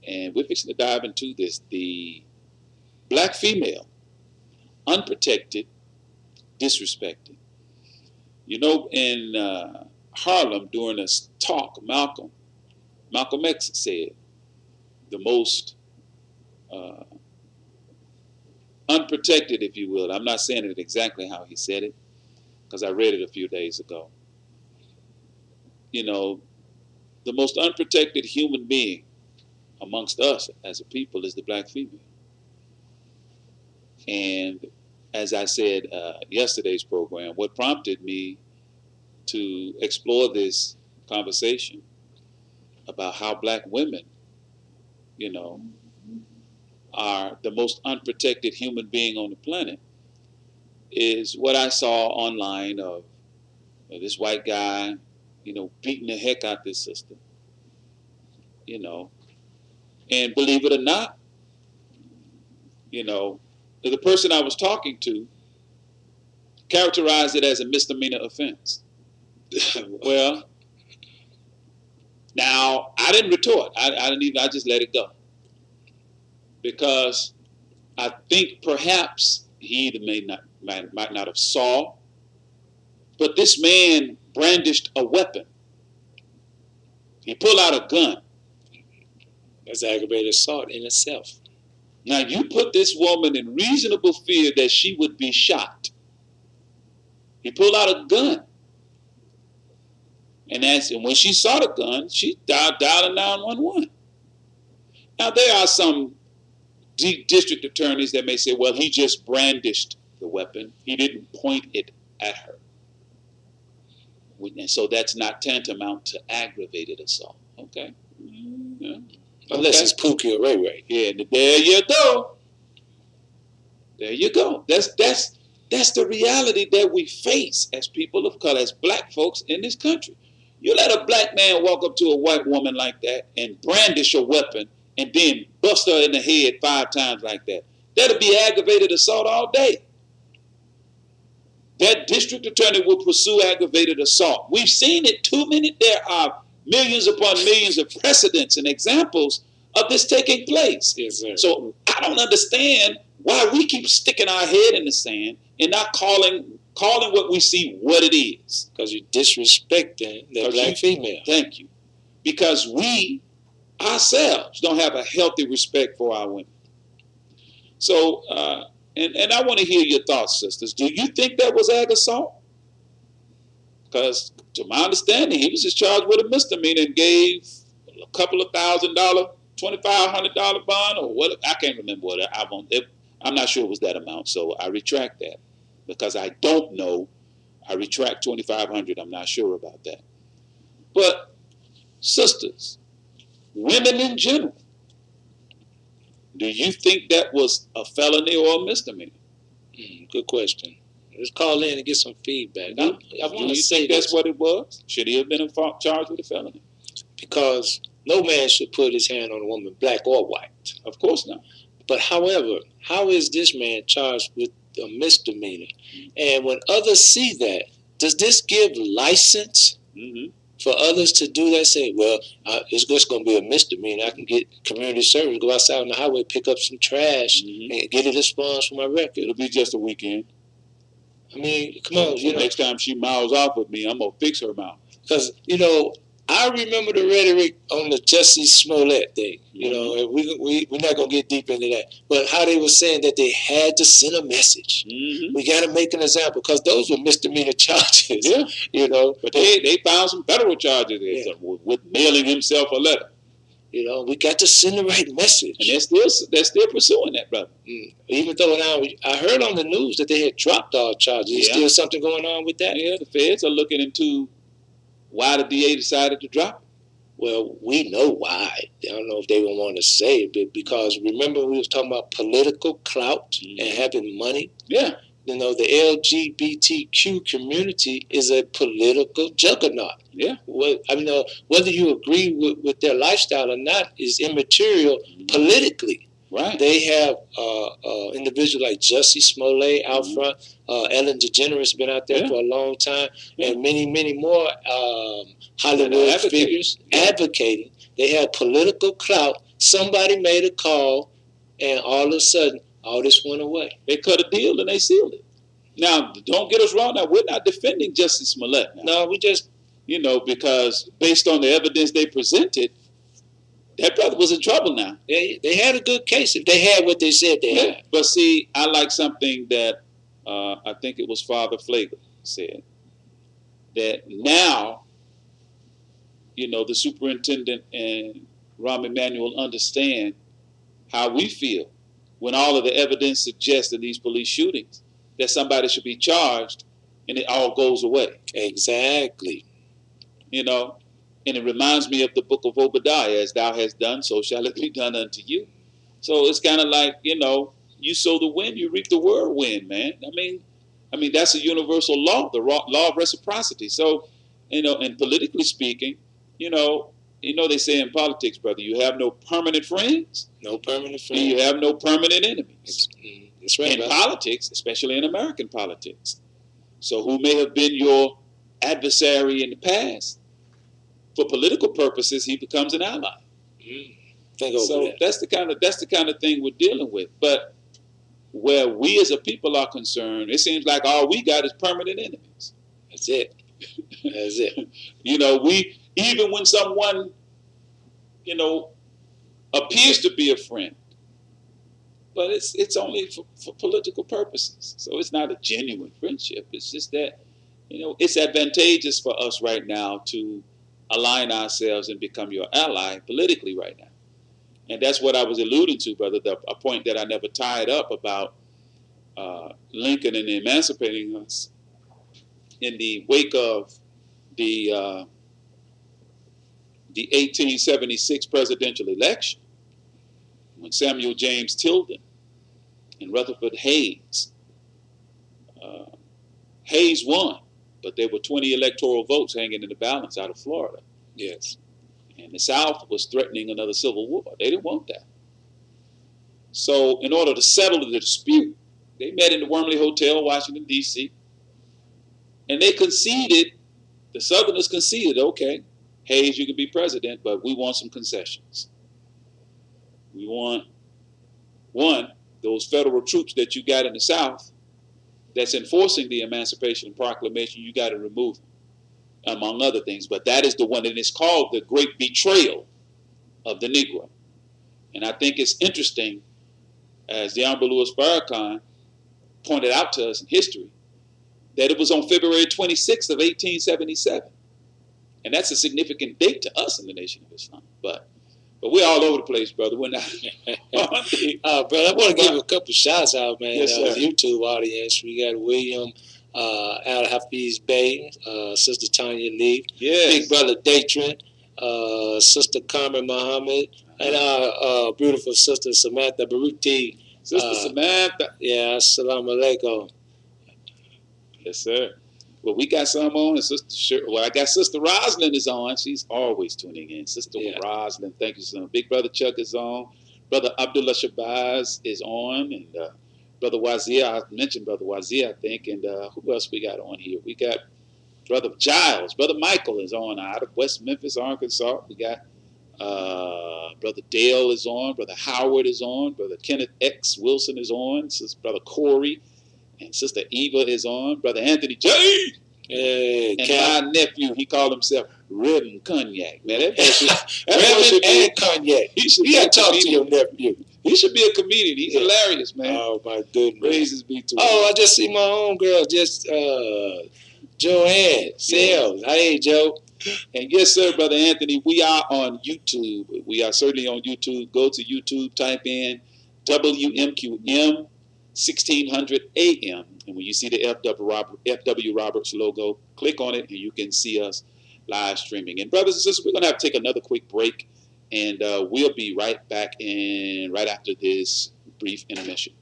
And we're fixing to dive into this. The black female, unprotected, disrespected. You know, in Harlem, during a talk, Malcolm X said, the most unprotected, if you will. I'm not saying it exactly how he said it, because I read it a few days ago. You know, the most unprotected human being amongst us as a people is the black female. And as I said yesterday's program, what prompted me to explore this conversation about how black women, you know, are the most unprotected human being on the planet is what I saw online of this white guy, you know, beating the heck out this sister, you know. And believe it or not, you know, the person I was talking to characterized it as a misdemeanor offense. Well, now I didn't retort. I just let it go. Because I think perhaps he either might not have saw, but this man brandished a weapon. He pulled out a gun. That's aggravated assault in itself. Now you put this woman in reasonable fear that she would be shot. He pulled out a gun. And when she saw the gun, she dialed 911. Now, there are some district attorneys that may say, well, he just brandished the weapon. He didn't point it at her. And so that's not tantamount to aggravated assault. Okay? Yeah. Unless it's Pookie or Ray Ray. Yeah, there you go. There you go. That's the reality that we face as people of color, as black folks in this country. You let a black man walk up to a white woman like that and brandish a weapon and then bust her in the head 5 times like that. That'll be aggravated assault all day. That district attorney will pursue aggravated assault. We've seen it too many. There are millions upon millions of precedents and examples of this taking place. Yes, sir. So I don't understand why we keep sticking our head in the sand and not calling what we see what it is. Because you're disrespecting the black female. Thank you. Because we ourselves don't have a healthy respect for our women. So, and I want to hear your thoughts, sisters. Do you think that was ag assault? Because to my understanding, he was just charged with a misdemeanor and gave a couple of $1,000, $2,500 bond or what? I can't remember what I'm not sure it was that amount, so I retract that because I don't know. I retract $2,500. I'm not sure about that. But sisters, women in general, do you think that was a felony or a misdemeanor? Good question. Let's call in and get some feedback. I want to say think that's what it was? Should he have been charged with a felony? Because no man should put his hand on a woman, black or white. Of course not. But however, how is this man charged with a misdemeanor? And when others see that, does this give license for others to do that? Say, well, it's just going to be a misdemeanor. I can get community service, go outside on the highway, pick up some trash, and get it expunged from my record. It'll be just a weekend. I mean, come on. Next time she miles off with me, I'm going to fix her mouth. Because, I remember the rhetoric on the Jussie Smollett thing, and we're not going to get deep into that. But how they were saying that they had to send a message. We got to make an example because those were misdemeanor charges. Yeah. But they found some federal charges with mailing himself a letter. We got to send the right message. And they're still pursuing that, brother. Even though now I heard on the news that they had dropped all charges. Is still something going on with that? Yeah, the feds are looking into why the DA decided to drop it. Well, we know why. I don't know if they would want to say it, but because remember we was talking about political clout and having money? Yeah. The LGBTQ community is a political juggernaut. Yeah. Whether you agree with their lifestyle or not is immaterial politically. Right. They have individuals like Jussie Smollett out front. Ellen DeGeneres been out there for a long time, and many, many more Hollywood figures advocating. They have political clout. Somebody made a call, and all of a sudden, all this went away. They cut a deal and they sealed it. Now, don't get us wrong. Now, we're not defending Jussie Smollett. No, we just, because based on the evidence they presented, that brother was in trouble now. They had a good case if they had what they said they had. But see, I like something that I think it was Father Flagel said, that now, the superintendent and Rahm Emanuel understand how we feel when all of the evidence suggests in these police shootings that somebody should be charged and it all goes away. Exactly. And it reminds me of the book of Obadiah, as thou hast done, so shall it be done unto you. So it's kind of like, you sow the wind, you reap the whirlwind, man. I mean, that's a universal law, the law of reciprocity. So, and politically speaking, they say in politics, brother, you have no permanent friends. No permanent friends. And you have no permanent enemies. That's right. In politics, especially in American politics. So who may have been your adversary in the past, for political purposes, he becomes an ally. So that's the kind of thing we're dealing with. But where we as a people are concerned, it seems like all we got is permanent enemies. That's it. That's it. We even when someone, appears to be a friend, but it's only for political purposes. So it's not a genuine friendship. It's just that, it's advantageous for us right now to align ourselves and become your ally politically right now. And that's what I was alluding to, brother, a point that I never tied up about Lincoln and emancipating us in the wake of the 1876 presidential election, when Samuel James Tilden and Rutherford Hayes, Hayes won, but there were 20 electoral votes hanging in the balance out of Florida. Yes. And the South was threatening another civil war. They didn't want that. So in order to settle the dispute, they met in the Wormley Hotel, Washington, D.C., and they conceded, the Southerners conceded, okay, Hayes, you can be president, but we want some concessions. We want, one, those federal troops that you got in the South that's enforcing the Emancipation Proclamation, you got to remove them, among other things. But that is the one, and it's called the Great Betrayal of the Negro. And I think it's interesting, as the Honorable Louis Farrakhan pointed out to us in history, that it was on February 26th of 1877. And that's a significant date to us in the Nation of Islam. But we're all over the place, brother. We're not. Brother, I want to give a couple shouts out, man. Yes, sir. YouTube audience. We got William Al Hafiz Bey, Sister Tanya Lee, Yes. Big Brother Datrin, Sister Carmen Muhammad, and our beautiful Sister Samantha Baruti. Sister Samantha. Yeah, assalamu alaikum. Yes, sir. Well, we got some on, and I got Sister Roslyn is on. She's always tuning in. Sister Roslyn, thank you, son. Big Brother Chuck is on. Brother Abdullah Shabazz is on, and Brother Wazir. I mentioned Brother Wazir, I think, and who else we got on here? We got Brother Giles. Brother Michael is on out of West Memphis, Arkansas. We got Brother Dale is on. Brother Howard is on. Brother Kenneth X. Wilson is on. Brother Corey. And Sister Eva is on. Brother Anthony J. And my nephew, he called himself Reverend Cognac. Man, Reverend and Cognac. You got to talk to your nephew. He should be a comedian. He's hilarious, man. Oh, my goodness. Praises be to him. Oh, I just see my own girl, Joanne Sales. Hey, Joe. And yes, sir, Brother Anthony, we are on YouTube. We are certainly on YouTube. Go to YouTube, type in WMQM 1600 AM. And when you see the FW Roberts logo, click on it and you can see us live streaming. And brothers and sisters, we're going to have to take another quick break. And we'll be right back in right after this brief intermission.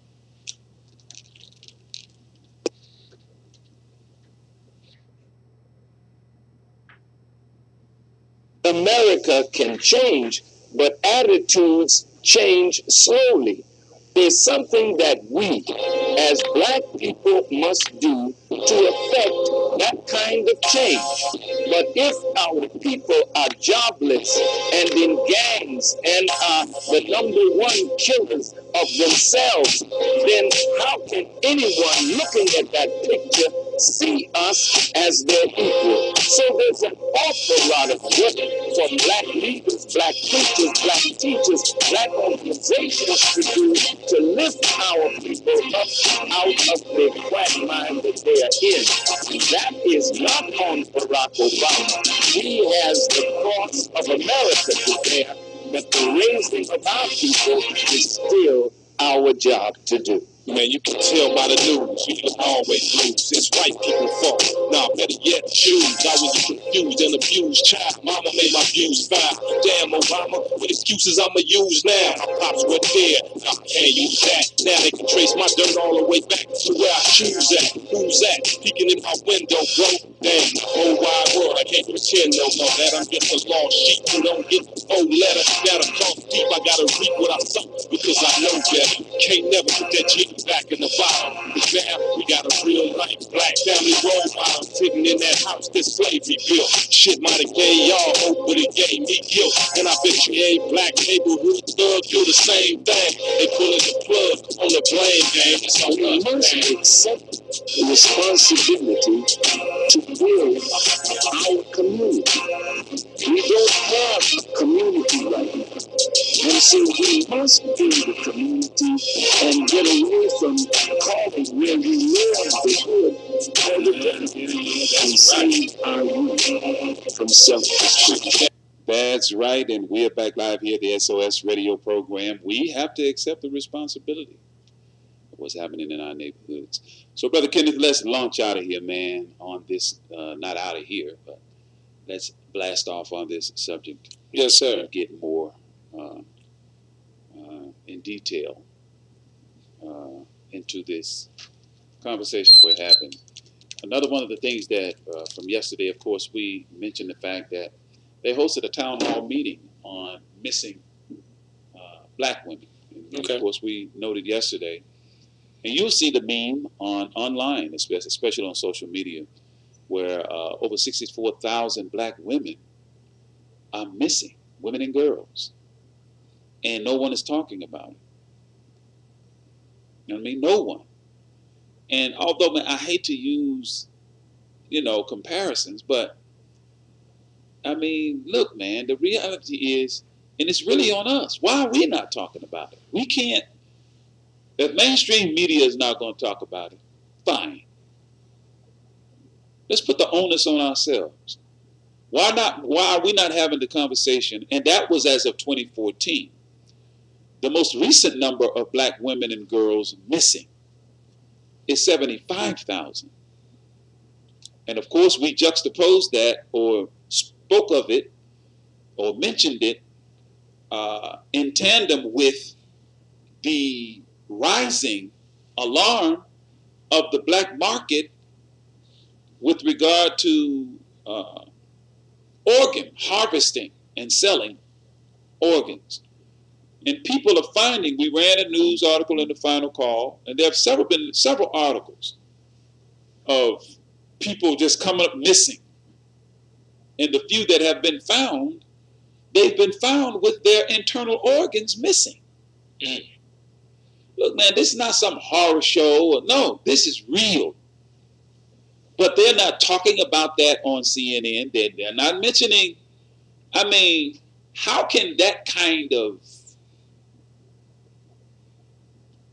America can change, but attitudes change slowly. There's something that we, as black people, must do to affect that kind of change. But if our people are jobless and in gangs and are the #1 killers of themselves, then how can anyone looking at that picture see us as their equal? So there's an awful lot of work for black leaders, black preachers, black teachers, black organizations to do to lift our people up out of the quagmire that they are in. That is not on Barack Obama. He has the cross of America to bear, but the raising of our people is still our job to do. Man, you can tell by the news, we will always lose. It's white people's fault. Nah, better yet, Jews. I was a confused and abused child. Mama made my views foul. Damn, Obama, what excuses I'ma use now? My pops were there. I can't use that. Now they can trace my dirt all the way back to where I choose at. Who's that? Peeking in my window, bro. Damn, the whole wide world, I can't pretend no more that I'm just a lost sheep who don't get the old letter. Now the cross deep, I gotta reap what I sow because I know better. Can't never put that G back in the bottom. Cause now we got a real life black family role model sitting in that house that slavery built. Shit might have gave y'all hope, but it gave me guilt. And I bet you ain't black neighborhood thug do the same thing. They pulling the plug on the blame game. It's on We must accept the responsibility to build our community. We don't have a community right now. And so we must build a community and get away from calling where we live the hood save our youth from self-destruction. That's right, and we're back live here at the SOS radio program. We have to accept the responsibility of what's happening in our neighborhoods. So, Brother Kenneth, let's launch out of here, man, on this, not out of here, but let's blast off on this subject. Yes, sir. Get more in detail into this conversation we're having. Another one of the things that from yesterday, of course, we mentioned the fact that they hosted a town hall meeting on missing black women. And Okay. Of course, we noted yesterday, and you'll see the meme online, especially on social media, where over 64,000 black women are missing, women and girls, and no one is talking about it. You know what I mean? No one. And although, man, I hate to use, comparisons, but I mean, look, man, the reality is, and it's really on us. Why are we not talking about it? We can't. If mainstream media is not going to talk about it, fine. Let's put the onus on ourselves. Why not? Why are we not having the conversation? And that was as of 2014. The most recent number of black women and girls missing is 75,000. And of course, we juxtaposed that or spoke of it or mentioned it in tandem with the rising alarm of the black market with regard to organ harvesting and selling organs. And people are finding, we ran a news article in the Final Call, and there have been several articles of people just coming up missing. And the few that have been found, they've been found with their internal organs missing. Look, man, this is not some horror show. No, this is real. But they're not talking about that on CNN. They're not mentioning, I mean, how can that kind of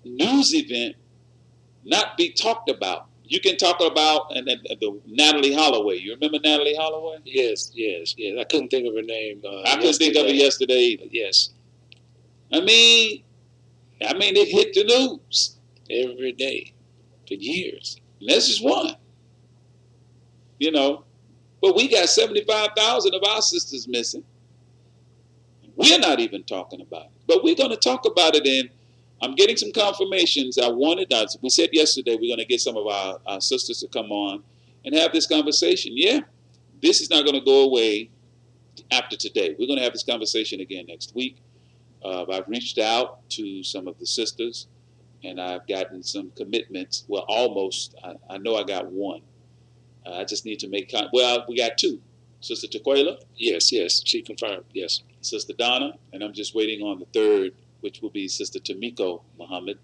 news event not be talked about? You can talk about the Natalie Holloway. You remember Natalie Holloway? Yes. I couldn't think of her name. I couldn't think of it yesterday either. Yes. I mean, it hit the news Every day for years. And that's just one. But we got 75,000 of our sisters missing. We're not even talking about it. But we're going to talk about it, and I'm getting some confirmations. We said yesterday we're going to get some of our sisters to come on and have this conversation. Yeah, this is not going to go away after today. We're going to have this conversation again next week. I've reached out to some of the sisters, and I've gotten some commitments. Well, almost. I know I got one. I just need to make we got two. Sister Tequila. Yes, she confirmed. Yes. Sister Donna, and I'm just waiting on the third, which will be Sister Tamiko Muhammad.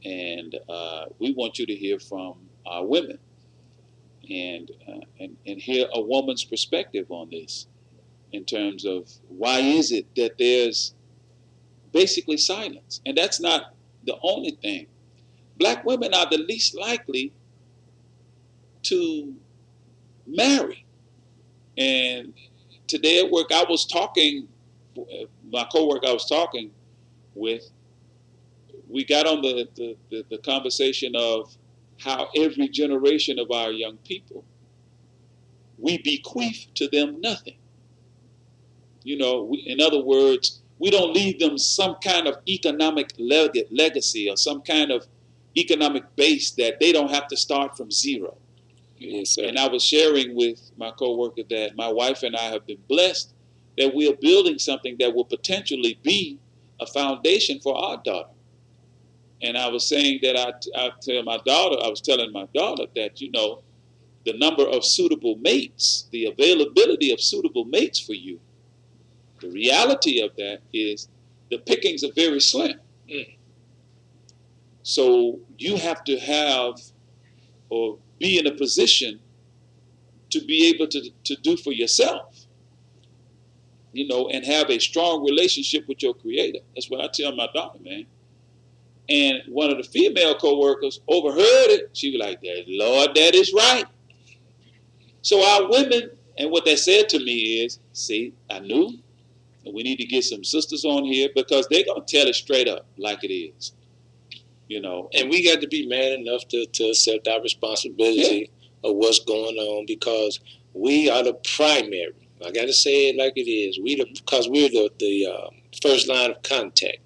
And we want you to hear from our women and hear a woman's perspective on this in terms of why is it that there's basically silence. And that's not the only thing. Black women are the least likely to marry. And today at work, I was talking, my coworker I was talking with, we got on the conversation of how every generation of our young people, we bequeath to them nothing. In other words, we don't leave them some kind of economic legacy or some kind of economic base that they don't have to start from zero. Yes, sir. And I was sharing with my coworker that my wife and I have been blessed that we are building something that will potentially be a foundation for our daughter. And I was saying that I was telling my daughter that, the number of suitable mates, the availability of suitable mates for you, the reality of that is the pickings are very slim. So you have to have or be in a position to be able to do for yourself, and have a strong relationship with your Creator. That's what I tell my daughter, man. And one of the female co-workers overheard it. She was like, Lord, that is right. So our women, and what they said to me is, see, I knew, and we need to get some sisters on here because they're going to tell it straight up like it is. You know, and we got to be man enough to accept our responsibility of what's going on, because we are the primary. I got to say it like it is. Because we're the first line of contact.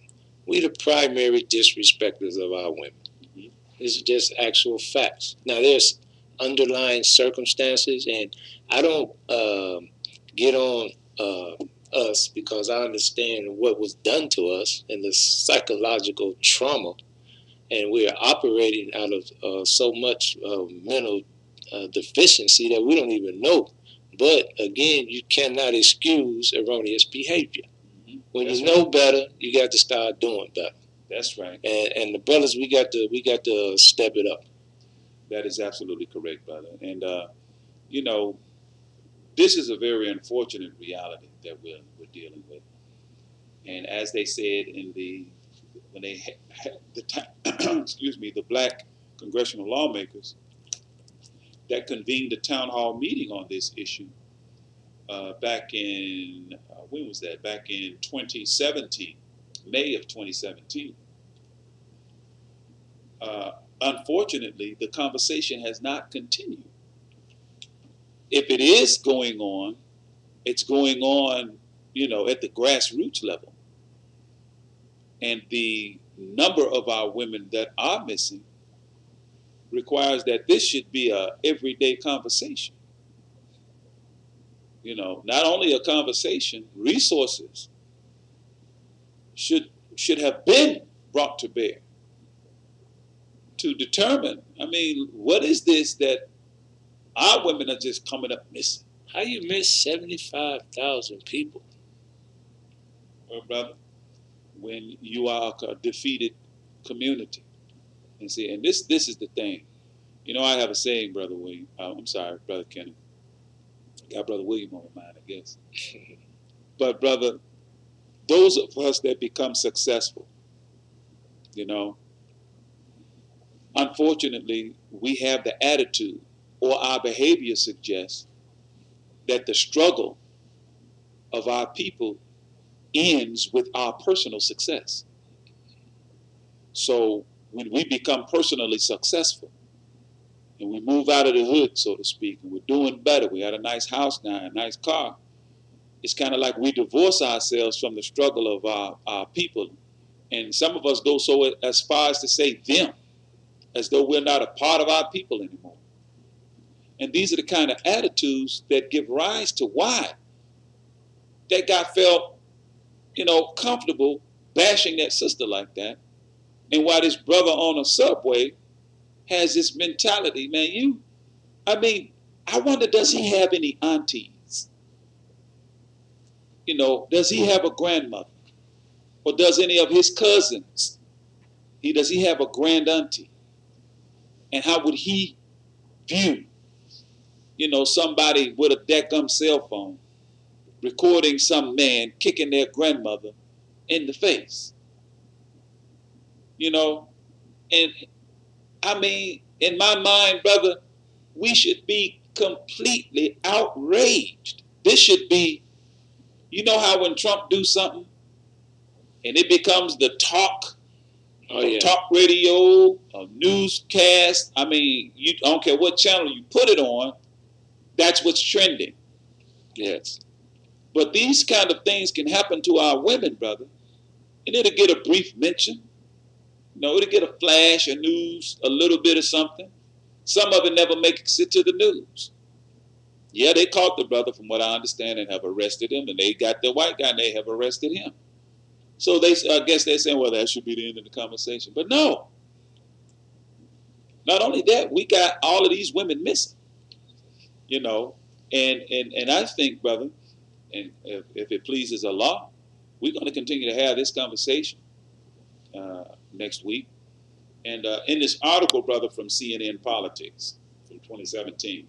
We the primary disrespecters of our women. Mm-hmm. This is just actual facts. Now there's underlying circumstances, and I don't get on us because I understand what was done to us and the psychological trauma. And we are operating out of so much mental deficiency that we don't even know. But again, you cannot excuse erroneous behavior. Mm-hmm. When That's you know right. better, you got to start doing better. That's right. And the brothers, we got to step it up. That is absolutely correct, brother. And you know, this is a very unfortunate reality that we're dealing with. And as they said when they had the excuse me, the black congressional lawmakers that convened a town hall meeting on this issue back in, when was that? Back in 2017, May of 2017. Unfortunately, the conversation has not continued. If it is going on, it's going on, you know, at the grassroots level. And the number of our women that are missing requires that this should be a everyday conversation. You know, not only a conversation, resources should have been brought to bear to determine, I mean, what is this that our women are just coming up missing? How you miss 75,000 people? Well, brother, when you are a defeated community. And see, and this is the thing. You know, I have a saying, Brother William. I'm sorry, Brother Kenny. I got Brother William on my mind, I guess. But, brother, those of us that become successful, you know, unfortunately, we have the attitude, or our behavior suggests that the struggle of our people ends with our personal success. So when we become personally successful and we move out of the hood, so to speak, and we're doing better, we had a nice house now, a nice car, it's kind of like we divorce ourselves from the struggle of our people. And some of us go so as far as to say them, as though we're not a part of our people anymore. And these are the kind of attitudes that give rise to why that guy felt, you know, comfortable bashing that sister like that. And why this brother on a subway has this mentality, man, I wonder, does he have any aunties? You know, does he have a grandmother? Or does any of his cousins, does he have a grand auntie? And how would he view, you know, somebody with a deckgum cell phone recording some man kicking their grandmother in the face? You know, and I mean, in my mind, brother, we should be completely outraged. This should be, you know how when Trump do something and it becomes the talk, talk radio, a newscast. I mean, I don't care what channel you put it on, that's what's trending. Yes. But these kind of things can happen to our women, brother, and it'll get a brief mention. You know, it'll get a flash of news, a little bit of something. Some of it never makes it to the news. Yeah, they caught the brother, from what I understand, and have arrested him, and they got the white guy, and they have arrested him. So I guess they're saying, well, that should be the end of the conversation. But no. Not only that, we got all of these women missing. You know, and I think, brother, and if it pleases Allah, we're going to continue to have this conversation next week. And in this article, brother, from CNN Politics from 2017,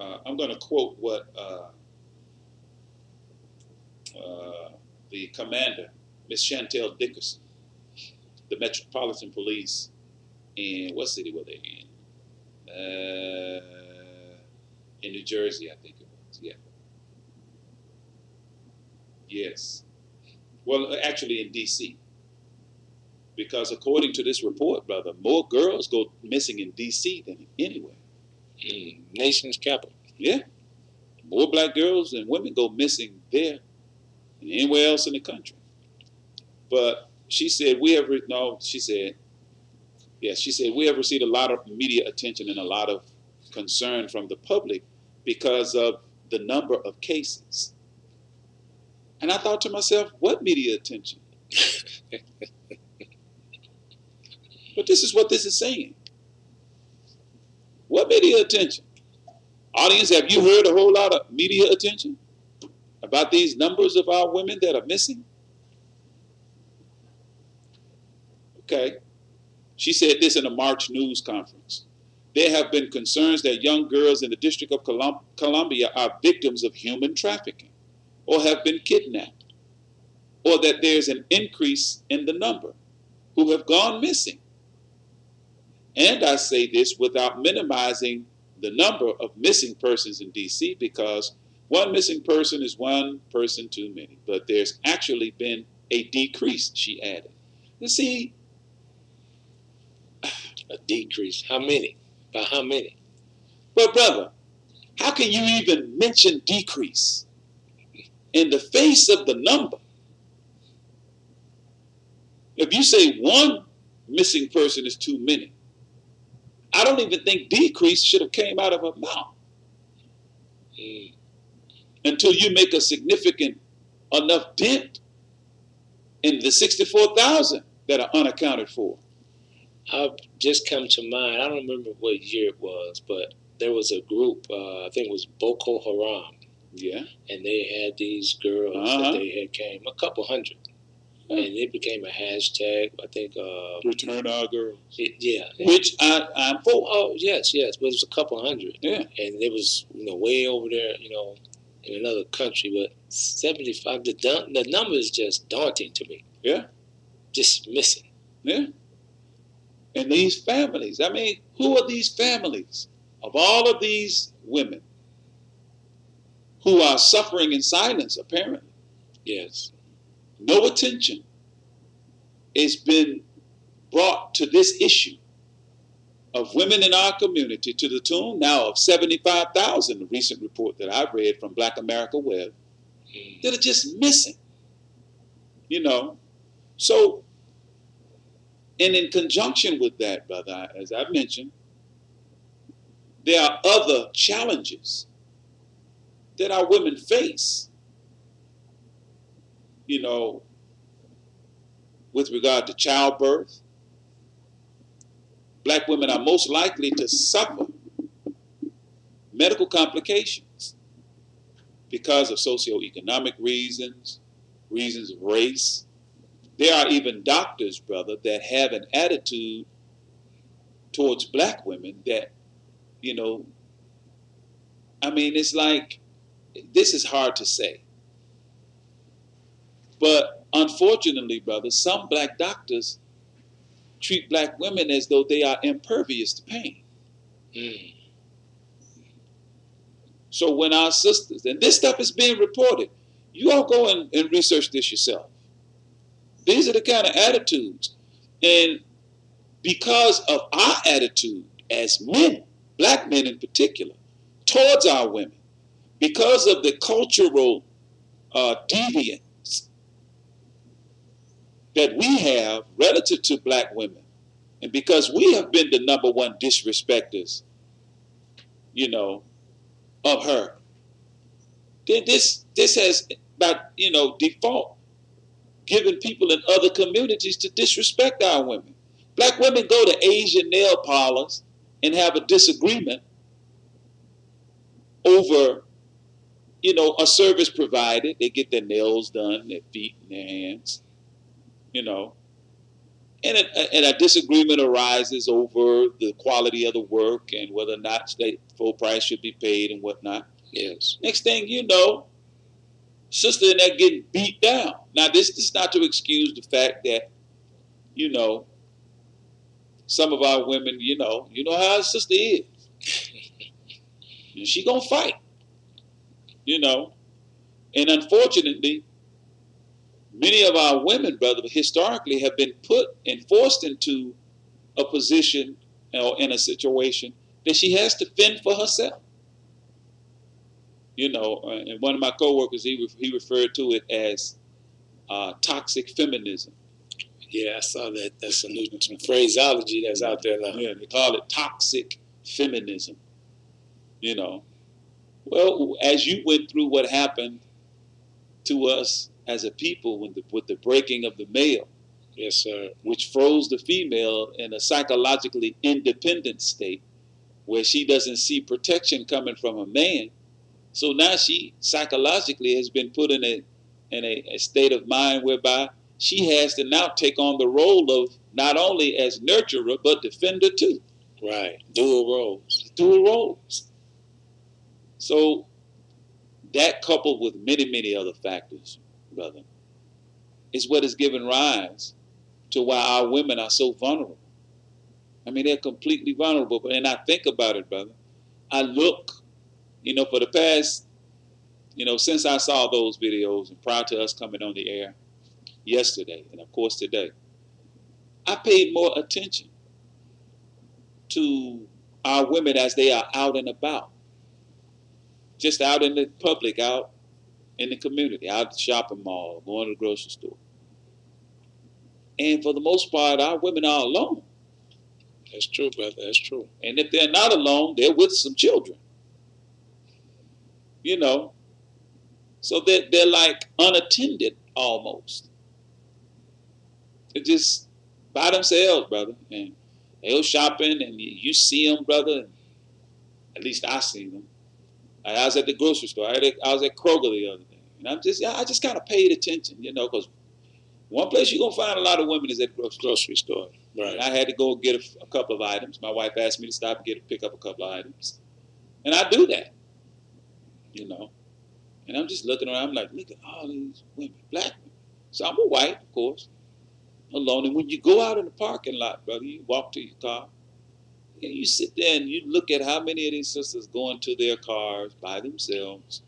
I'm going to quote what the commander, Miss Chantel Dickerson, the Metropolitan Police in, what city were they in? In New Jersey, I think it was. Yeah. Yes. Well, actually in D.C. Because according to this report, brother, more girls go missing in D.C. than anywhere. Nation's capital. Yeah. More black girls and women go missing there than anywhere else in the country. But she said, we have received a lot of media attention and a lot of concern from the public because of the number of cases. And I thought to myself, what media attention? But this is what this is saying. What media attention? Audience, have you heard a whole lot of media attention about these numbers of our women that are missing? Okay. She said this in a March news conference. There have been concerns that young girls in the District of Columbia are victims of human trafficking or have been kidnapped, or that there's an increase in the number who have gone missing. And I say this without minimizing the number of missing persons in D.C. because one missing person is one person too many. But there's actually been a decrease, she added. You see, a decrease. How many? By how many? But brother, how can you even mention decrease in the face of the number? If you say one missing person is too many, I don't even think decrease should have came out of her mouth. Until you make a significant enough dent in the 64,000 that are unaccounted for. I've just come to mind, I don't remember what year it was, but there was a group, I think it was Boko Haram. Yeah. And they had these girls that they had came, a couple hundred. And it became a hashtag, I think. Return our girls. Yeah. Which I'm for. Oh, yes. But it was a couple hundred. Yeah. And it was, way over there, in another country. But 75, the number is just daunting to me. Yeah. Just missing. Yeah. And these families, I mean, who are these families of all of these women who are suffering in silence, apparently? Yes. No attention has been brought to this issue of women in our community to the tune now of 75,000, the recent report that I read from Black America Web, that are just missing. So, and in conjunction with that, brother, as I mentioned, there are other challenges that our women face, with regard to childbirth. Black women are most likely to suffer medical complications because of socioeconomic reasons, reasons of race. There are even doctors, brother, that have an attitude towards black women that, it's like, this is hard to say. But unfortunately, brother, some black doctors treat black women as though they are impervious to pain. So when our sisters, and this stuff is being reported, you all go and research this yourself. These are the kind of attitudes. And because of our attitude as men, black men in particular, towards our women, because of the cultural deviance that we have relative to black women, and because we have been the number one disrespecters, of her, then this has, by default, given people in other communities to disrespect our women. Black women go to Asian nail parlors and have a disagreement over, a service provided. They get their nails done, their feet and their hands, and a disagreement arises over the quality of the work and whether or not full price should be paid and whatnot. Yes. Next thing you know, sister in there getting beat down. Now, this is not to excuse the fact that you know, some of our women, you know how our sister is. And she gonna fight, you know. And unfortunately, many of our women, brother, historically have been put and forced into a position or in a situation that she has to fend for herself. You know, and one of my coworkers, he referred to it as toxic feminism. Yeah, I saw that. That's a new phraseology that's out there now. Yeah, they call it toxic feminism. You know, well, as you went through what happened to us as a people with the breaking of the male, yes, sir, which froze the female in a psychologically independent state, where she doesn't see protection coming from a man. So now she psychologically has been put in a state of mind whereby she has to now take on the role of not only as nurturer but defender too. Right, dual roles. Dual roles. So that, coupled with many, many other factors, brother, is what has given rise to why our women are so vulnerable. I mean, they're completely vulnerable. And I think about it, brother. I look, you know, for the past, you know, since I saw those videos and prior to us coming on the air yesterday and, of course, today, I paid more attention to our women as they are out and about, just out in the public, out in the community, out at the shopping mall, going to the grocery store. And for the most part, our women are alone. That's true, brother. That's true. And if they're not alone, they're with some children. You know, so they're like unattended almost. They're just by themselves, brother. And they go shopping, and you see them, brother. At least I see them. I was at the grocery store. I was at Kroger the other day, and I just kind of paid attention, you know, because one place you're gonna find a lot of women is at the grocery store. Right. And I had to go get a couple of items. My wife asked me to stop and pick up a couple of items, and I do that, you know. And I'm just looking around. I'm like, look at all these women, black women. So I'm a white, of course, alone. And when you go out in the parking lot, brother, you walk to your car, and you sit there and you look at how many of these sisters going to their cars by themselves,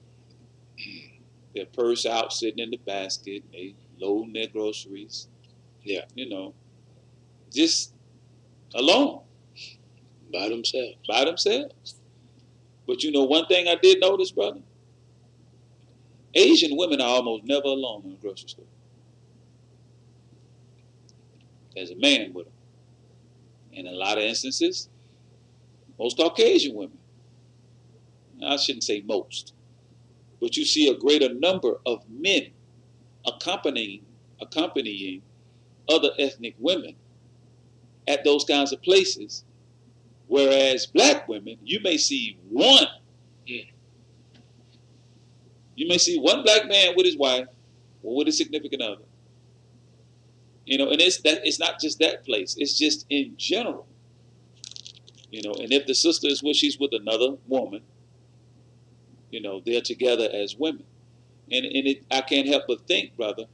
their purse out sitting in the basket, they loading their groceries. Yeah. You know, just alone. By themselves. By themselves. But you know, one thing I did notice, brother, Asian women are almost never alone in a grocery store. There's a man with them. In a lot of instances, most Caucasian women, I shouldn't say most, but you see a greater number of men accompanying other ethnic women at those kinds of places, whereas black women, you may see one. You may see one black man with his wife or with his significant other. You know, and it's not just that place. It's just in general. You know, and if the sister is with, she's with another woman, you know, they're together as women. And I can't help but think, brother,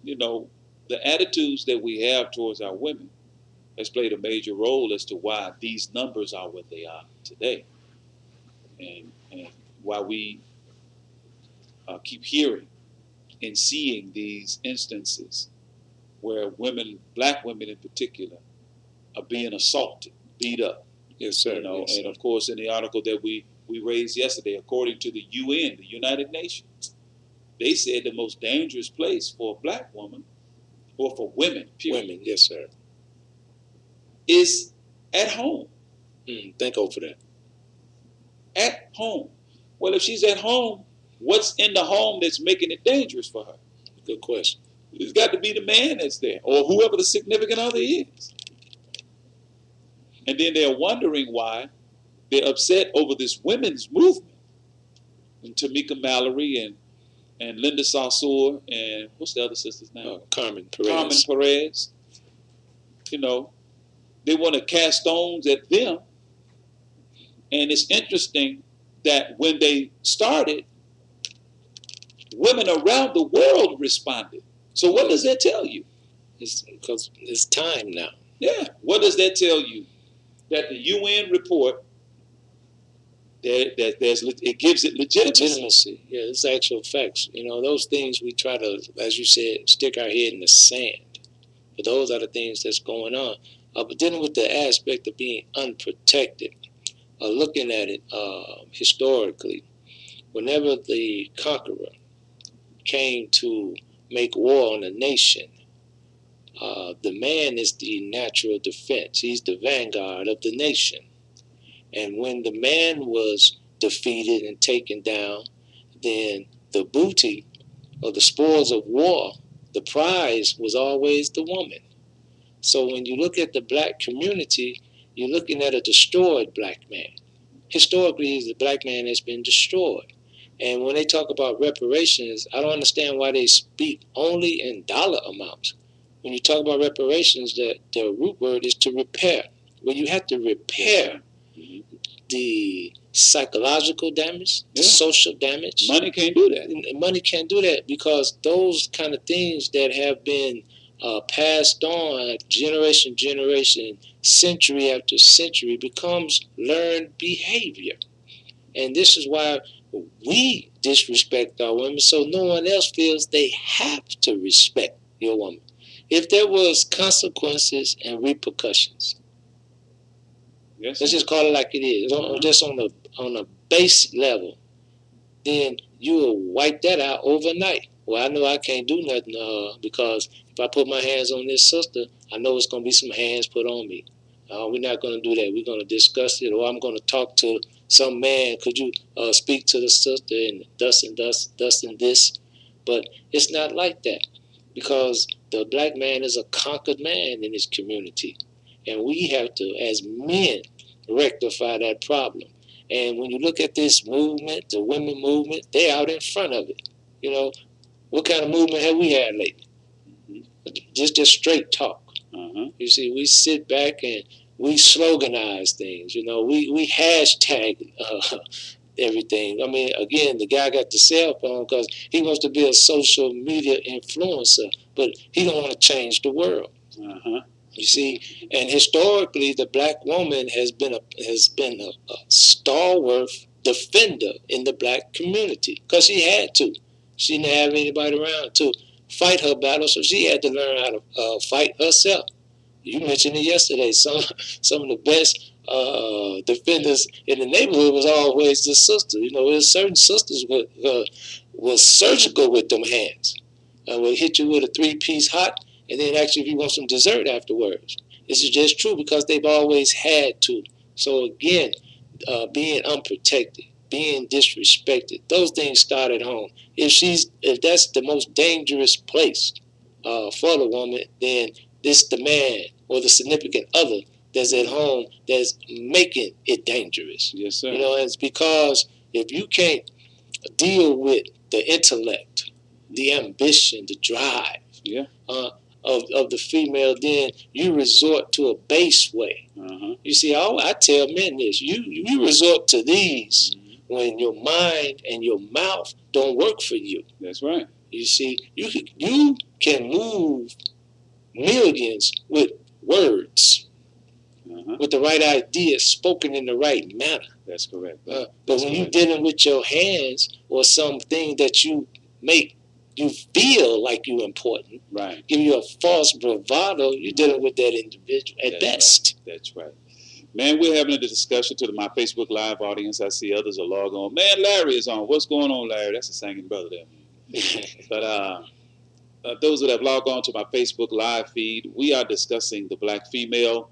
you know, the attitudes that we have towards our women has played a major role as to why these numbers are what they are today. And why we keep hearing and seeing these instances where women, black women in particular, are being assaulted, beat up. Yes, sir. You know, yes, and sir. of course, in the article that we raised yesterday, according to the UN, the United Nations, they said the most dangerous place for a black woman, or for women, period, Women, yes, sir, is at home. Thank you for that. At home. Well, if she's at home, what's in the home that's making it dangerous for her? Good question. It's got to be the man that's there, or whoever the significant other is. And then they're wondering why they're upset over this women's movement. And Tamika Mallory and Linda Sarsour and what's the other sister's name? Carmen Perez. Carmen Perez. You know, they want to cast stones at them. And it's interesting that when they started, women around the world responded. So what does that tell you? because it's time now. Yeah. What does that tell you? That the UN report, it gives it legitimacy. Yeah, it's actual facts. Those things we try to, as you said, stick our head in the sand. But those are the things that's going on. But dealing with the aspect of being unprotected, looking at it historically, whenever the conqueror came to make war on a nation, the man is the natural defense. He's the vanguard of the nation. And when the man was defeated and taken down, then the booty or the spoils of war, the prize was always the woman. So when you look at the black community, you're looking at a destroyed black man. Historically, the black man has been destroyed. And when they talk about reparations, I don't understand why they speak only in dollar amounts. When you talk about reparations, the root word is to repair. Well, you have to repair the psychological damage, the social damage. Money can't do that. Money can't do that because those kind of things that have been passed on generation, century after century becomes learned behavior. And this is why we disrespect our women, so no one else feels they have to respect your woman. If there was consequences and repercussions, let's just call it like it is, just on a base level, then you will wipe that out overnight. Well, I know I can't do nothing because if I put my hands on this sister, I know it's going to be some hands put on me. We're not going to do that. We're going to discuss it, or I'm going to talk to some man. Could you speak to the sister and thus and this? But it's not like that because the black man is a conquered man in his community. And we have to, as men, rectify that problem. And when you look at this movement, the women movement, they're out in front of it. What kind of movement have we had lately? Just straight talk. You see, we sit back and we sloganize things. We hashtag everything. I mean, again, the guy got the cell phone because he wants to be a social media influencer, but he don't want to change the world. You see, and historically, the black woman has been a stalwart defender in the black community because she had to. She didn't have anybody around to fight her battle, so she had to learn how to fight herself. You mentioned it yesterday. Some of the best defenders in the neighborhood was always the sister. There's certain sisters was surgical with them hands. Will hit you with a 3-piece hot, and then ask you if you want some dessert afterwards. This is just true because they've always had to. So again, being unprotected, being disrespected, those things start at home. If that's the most dangerous place for the woman, then it's the man or the significant other that's at home that's making it dangerous. Yes, sir. It's because if you can't deal with the intellect, the ambition, the drive of the female, then you resort to a base way. You see, I tell men this: you resort to these when your mind and your mouth don't work for you. That's right. You see, you can move millions with words, with the right ideas spoken in the right manner. That's correct. But when you're dealing with your hands or something that you make you feel like you're important, right? Give you a false bravado, you're dealing with that individual at best. Right. That's right. Man, we're having a discussion to my Facebook Live audience. I see others are logged on. Man, Larry is on. What's going on, Larry? That's a singing brother there. But those that have logged on to my Facebook Live feed, we are discussing the black female,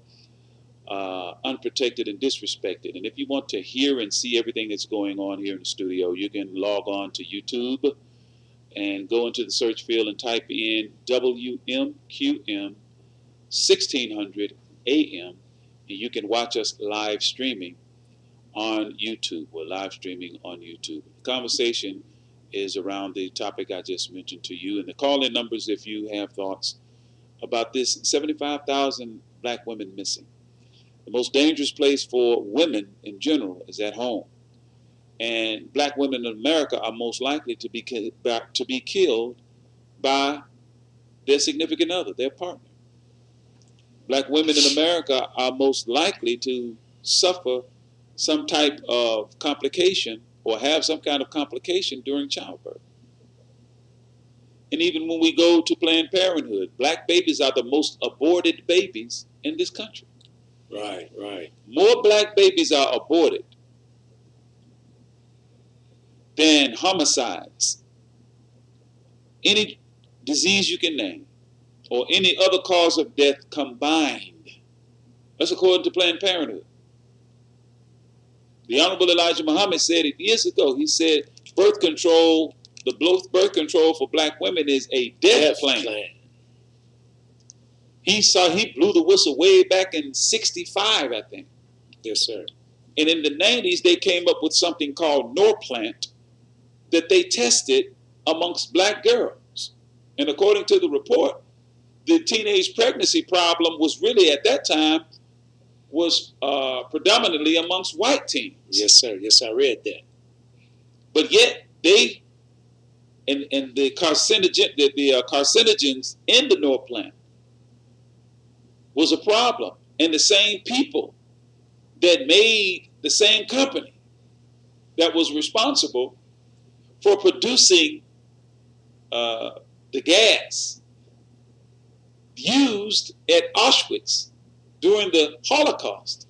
unprotected and disrespected. And if you want to hear and see everything that's going on here in the studio, you can log on to YouTube and go into the search field and type in WMQM 1600 AM, and you can watch us live streaming on YouTube. We're live streaming on YouTube. The conversation is around the topic I just mentioned to you, and the call-in numbers if you have thoughts about this. 75,000 black women missing. The most dangerous place for women in general is at home. And black women in America are most likely to be killed by their significant other, their partner. Black women in America are most likely to suffer some type of complication or have some kind of complication during childbirth. And even when we go to Planned Parenthood, black babies are the most aborted babies in this country. Right, right. More black babies are aborted than homicides, any disease you can name, or any other cause of death combined. That's according to Planned Parenthood. The Honorable Elijah Muhammad said it years ago. He said birth control, the birth control for black women is a death plan. He blew the whistle way back in 65, I think. Yes, sir. And in the 90s, they came up with something called Norplant that they tested amongst black girls. And according to the report, the teenage pregnancy problem was really, at that time, was predominantly amongst white teens. Yes, sir. Yes, I read that. But yet, they, and the carcinogens in the Norplant was a problem. And the same people that made the same company that was responsible for producing the gas used at Auschwitz during the Holocaust.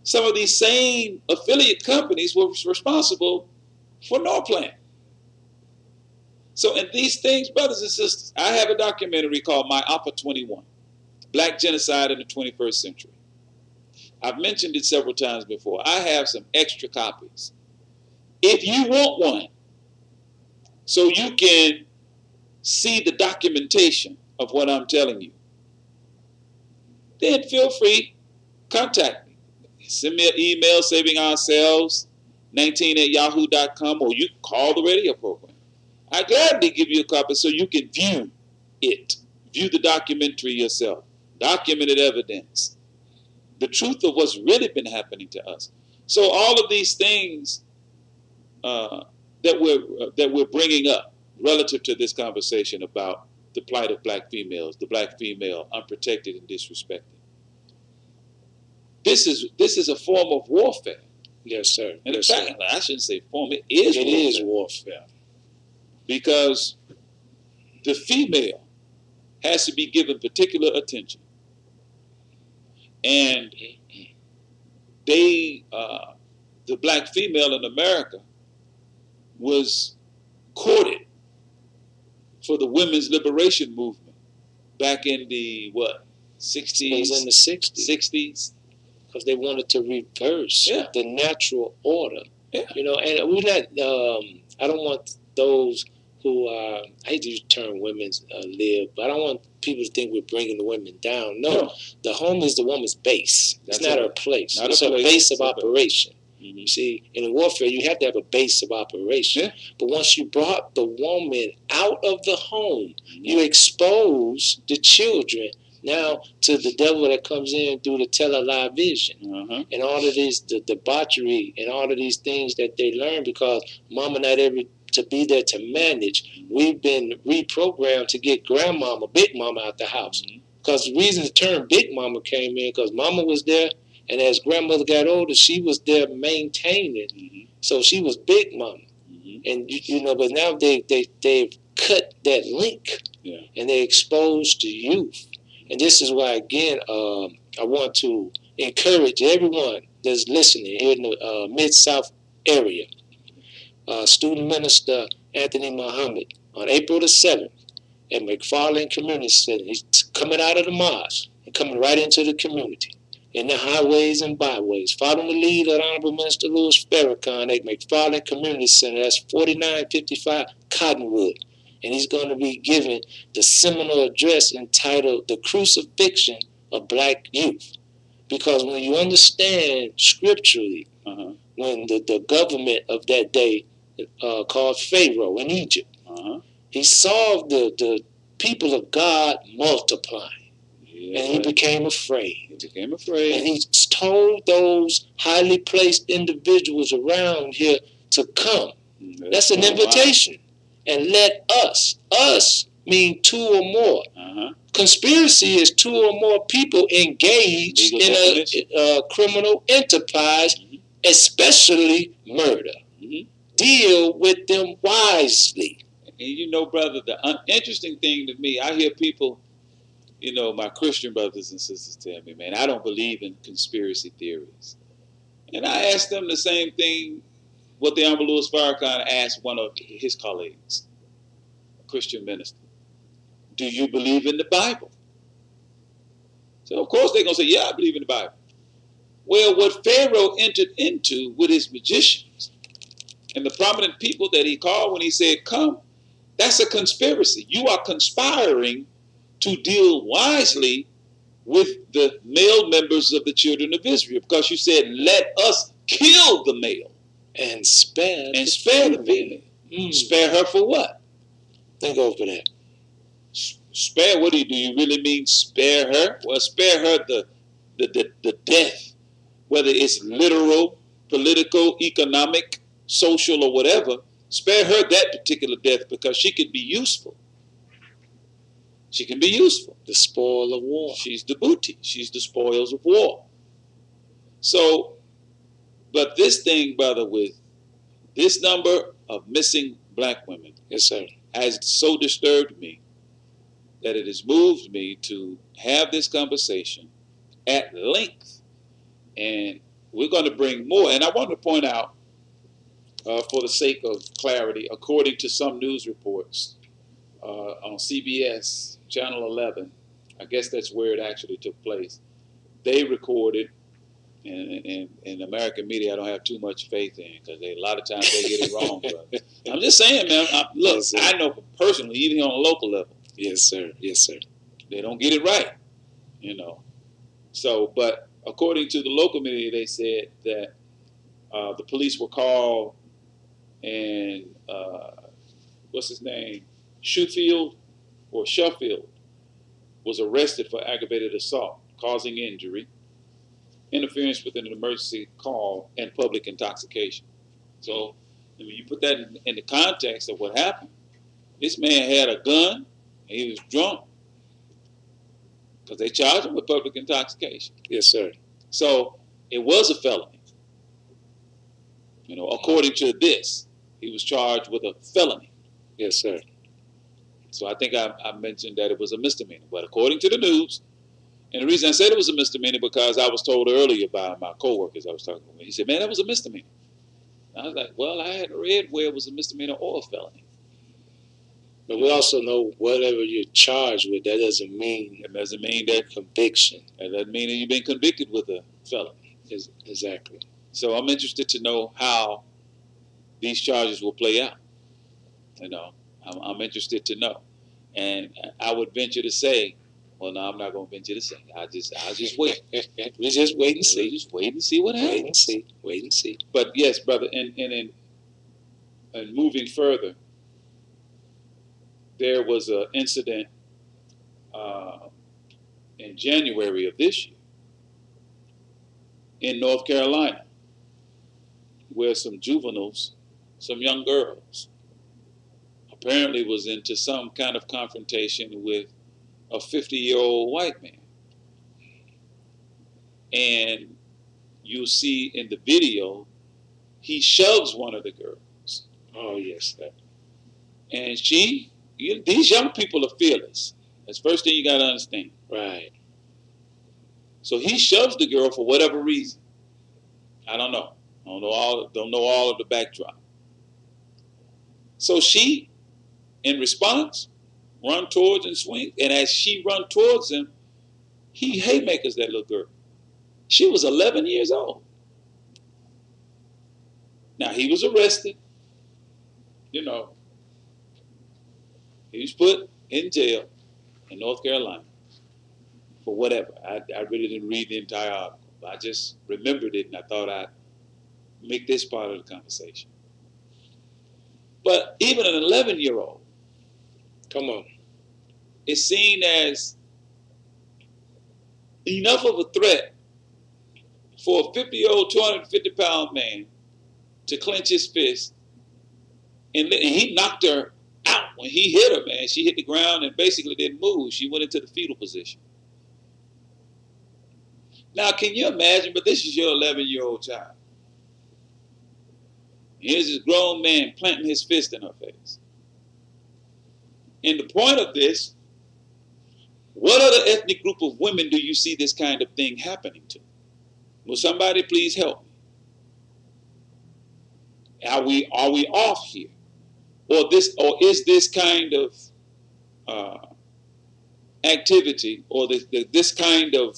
Some of these same affiliate companies were responsible for Norplant. So in these things, brothers and sisters, I have a documentary called My Alpha 21, Black Genocide in the 21st Century. I've mentioned it several times before. I have some extra copies. If you want one, so you can see the documentation of what I'm telling you, then feel free, contact me. Send me an email, savingourselves19@yahoo.com, or you can call the radio program. I gladly give you a copy so you can view it. View the documentary yourself. Documented evidence. The truth of what's really been happening to us. So all of these things that we're bringing up relative to this conversation about the plight of black females, the black female unprotected and disrespected. This is a form of warfare. Yes, sir. And yes, in fact, I shouldn't say form, it is warfare. Because the female has to be given particular attention. And the black female in America was courted for the women's liberation movement back in the, 60s? It was in the 60s. 60s. Because they wanted to reverse the natural order. Yeah. You know, and we're not, I don't want those who are, I hate to use the term women's live, but I don't want people to think we're bringing the women down. No. The home is the woman's base. It's not her place. It's a base of operation. Mm-hmm. You see, in warfare, you have to have a base of operation. Yeah. But once you brought the woman out of the home, you expose the children now to the devil that comes in through the television and all of these, the debauchery and all of these things that they learn because mama not able to be there to manage. We've been reprogrammed to get grandmama, big mama out the house. Because the reason the term big mama came in, because mama was there, and as grandmother got older, she was there maintaining. So she was big mama. And, you know, but now they've cut that link, and they're exposed to youth. And this is why, again, I want to encourage everyone that's listening here in the Mid-South area. Student Minister Anthony Muhammad on April the 7th at McFarland Community Center. He's coming out of the mosque and coming right into the community in the highways and byways. Following the lead of Honorable Minister Louis Farrakhan at McFarland Community Center. That's 4955 Cottonwood. And he's going to be giving the seminal address entitled The Crucifixion of Black Youth. Because when you understand scripturally, when the government of that day called Pharaoh in Egypt, he saw the people of God multiplying. And he became afraid. And he told those highly placed individuals around here to come. That's an invitation. And let us mean two or more. Conspiracy is two or more people engaged in a criminal enterprise, especially murder. Deal with them wisely. And you know, brother, the interesting thing to me, I hear people, you know, my Christian brothers and sisters tell me, man, I don't believe in conspiracy theories. And I asked them the same thing what the Honorable Louis Farrakhan asked one of his colleagues, a Christian minister. Do you believe in the Bible? So of course they're going to say, yeah, I believe in the Bible. Well, what Pharaoh entered into with his magicians and the prominent people that he called when he said, come, that's a conspiracy. You are conspiring to deal wisely with the male members of the children of Israel, because you said, let us kill the male and spare the female. Spare her for what? Think over that. Spare, what do you really mean spare her? Well, spare her the death, whether it's literal, political, economic, social, or whatever. Spare her that particular death, because she could be useful. She can be useful. The spoil of war. She's the booty. She's the spoils of war. So, but this thing, brother, with this number of missing black women, yes, sir, has so disturbed me that it has moved me to have this conversation at length. And we're going to bring more. And I want to point out, for the sake of clarity, according to some news reports on CBS, Channel 11, I guess that's where it actually took place, they recorded, and in American media I don't have too much faith in, because a lot of times they get it wrong. But I'm just saying, man, look, yes, I know personally, even on a local level. Yes, sir. Yes, sir. They don't get it right, you know. So, but according to the local media, they said that the police were called, and what's his name? Sheffield was arrested for aggravated assault, causing injury, interference with an emergency call, and public intoxication. So, when you put that in the context of what happened, this man had a gun, and he was drunk, because they charged him with public intoxication. Yes, sir. So, it was a felony. You know, according to this, he was charged with a felony. Yes, sir. So I think I mentioned that it was a misdemeanor. But according to the news, and the reason I said it was a misdemeanor, because I was told earlier by my coworkers I was talking with, he said, man, that was a misdemeanor. And I was like, well, I hadn't read where it was a misdemeanor or a felony. But we also know whatever you're charged with, that doesn't mean that conviction. That doesn't mean that you've been convicted with a felony. Exactly. So I'm interested to know how these charges will play out. You know, I'm interested to know. And I would venture to say, well, no, I'm not going to venture to say. I'll just wait. We just wait and see. Just wait and see what happens. Wait and see. But yes, brother, and moving further, there was an incident in January of this year in North Carolina, where some juveniles, some young girls, apparently was into some kind of confrontation with a 50-year-old white man. And you see in the video, he shoves one of the girls. Oh, yes, sir. And these young people are fearless. That's the first thing you got to understand. Right. So he shoves the girl for whatever reason. I don't know. Don't know all of the backdrop. So she, in response, run towards and swing. And as she run towards him, he haymakers that little girl. She was 11 years old. Now, he was arrested. You know, he was put in jail in North Carolina for whatever. I really didn't read the entire article. I just remembered it, and I thought I'd make this part of the conversation. But even an 11-year-old, come on, is seen as enough of a threat for a 50-year-old, 250-pound man to clench his fist, and he knocked her wow, when he hit her, man, she hit the ground and basically didn't move. She went into the fetal position. Now, can you imagine, but this is your 11-year-old child. Here's this grown man planting his fist in her face. And the point of this, what other ethnic group of women do you see this kind of thing happening to? Will somebody please help me? Are we off here? Or is this kind of activity or this kind of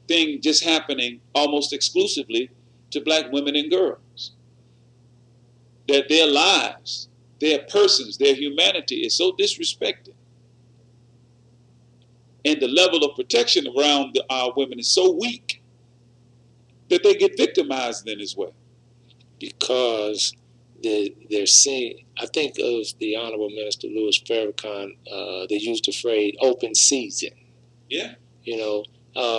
thing just happening almost exclusively to black women and girls? That their lives, their persons, their humanity is so disrespected. And the level of protection around our women is so weak that they get victimized then as well. Because they're seeing, I think it was the Honorable Minister Louis Farrakhan, they used the phrase open season. Yeah. You know,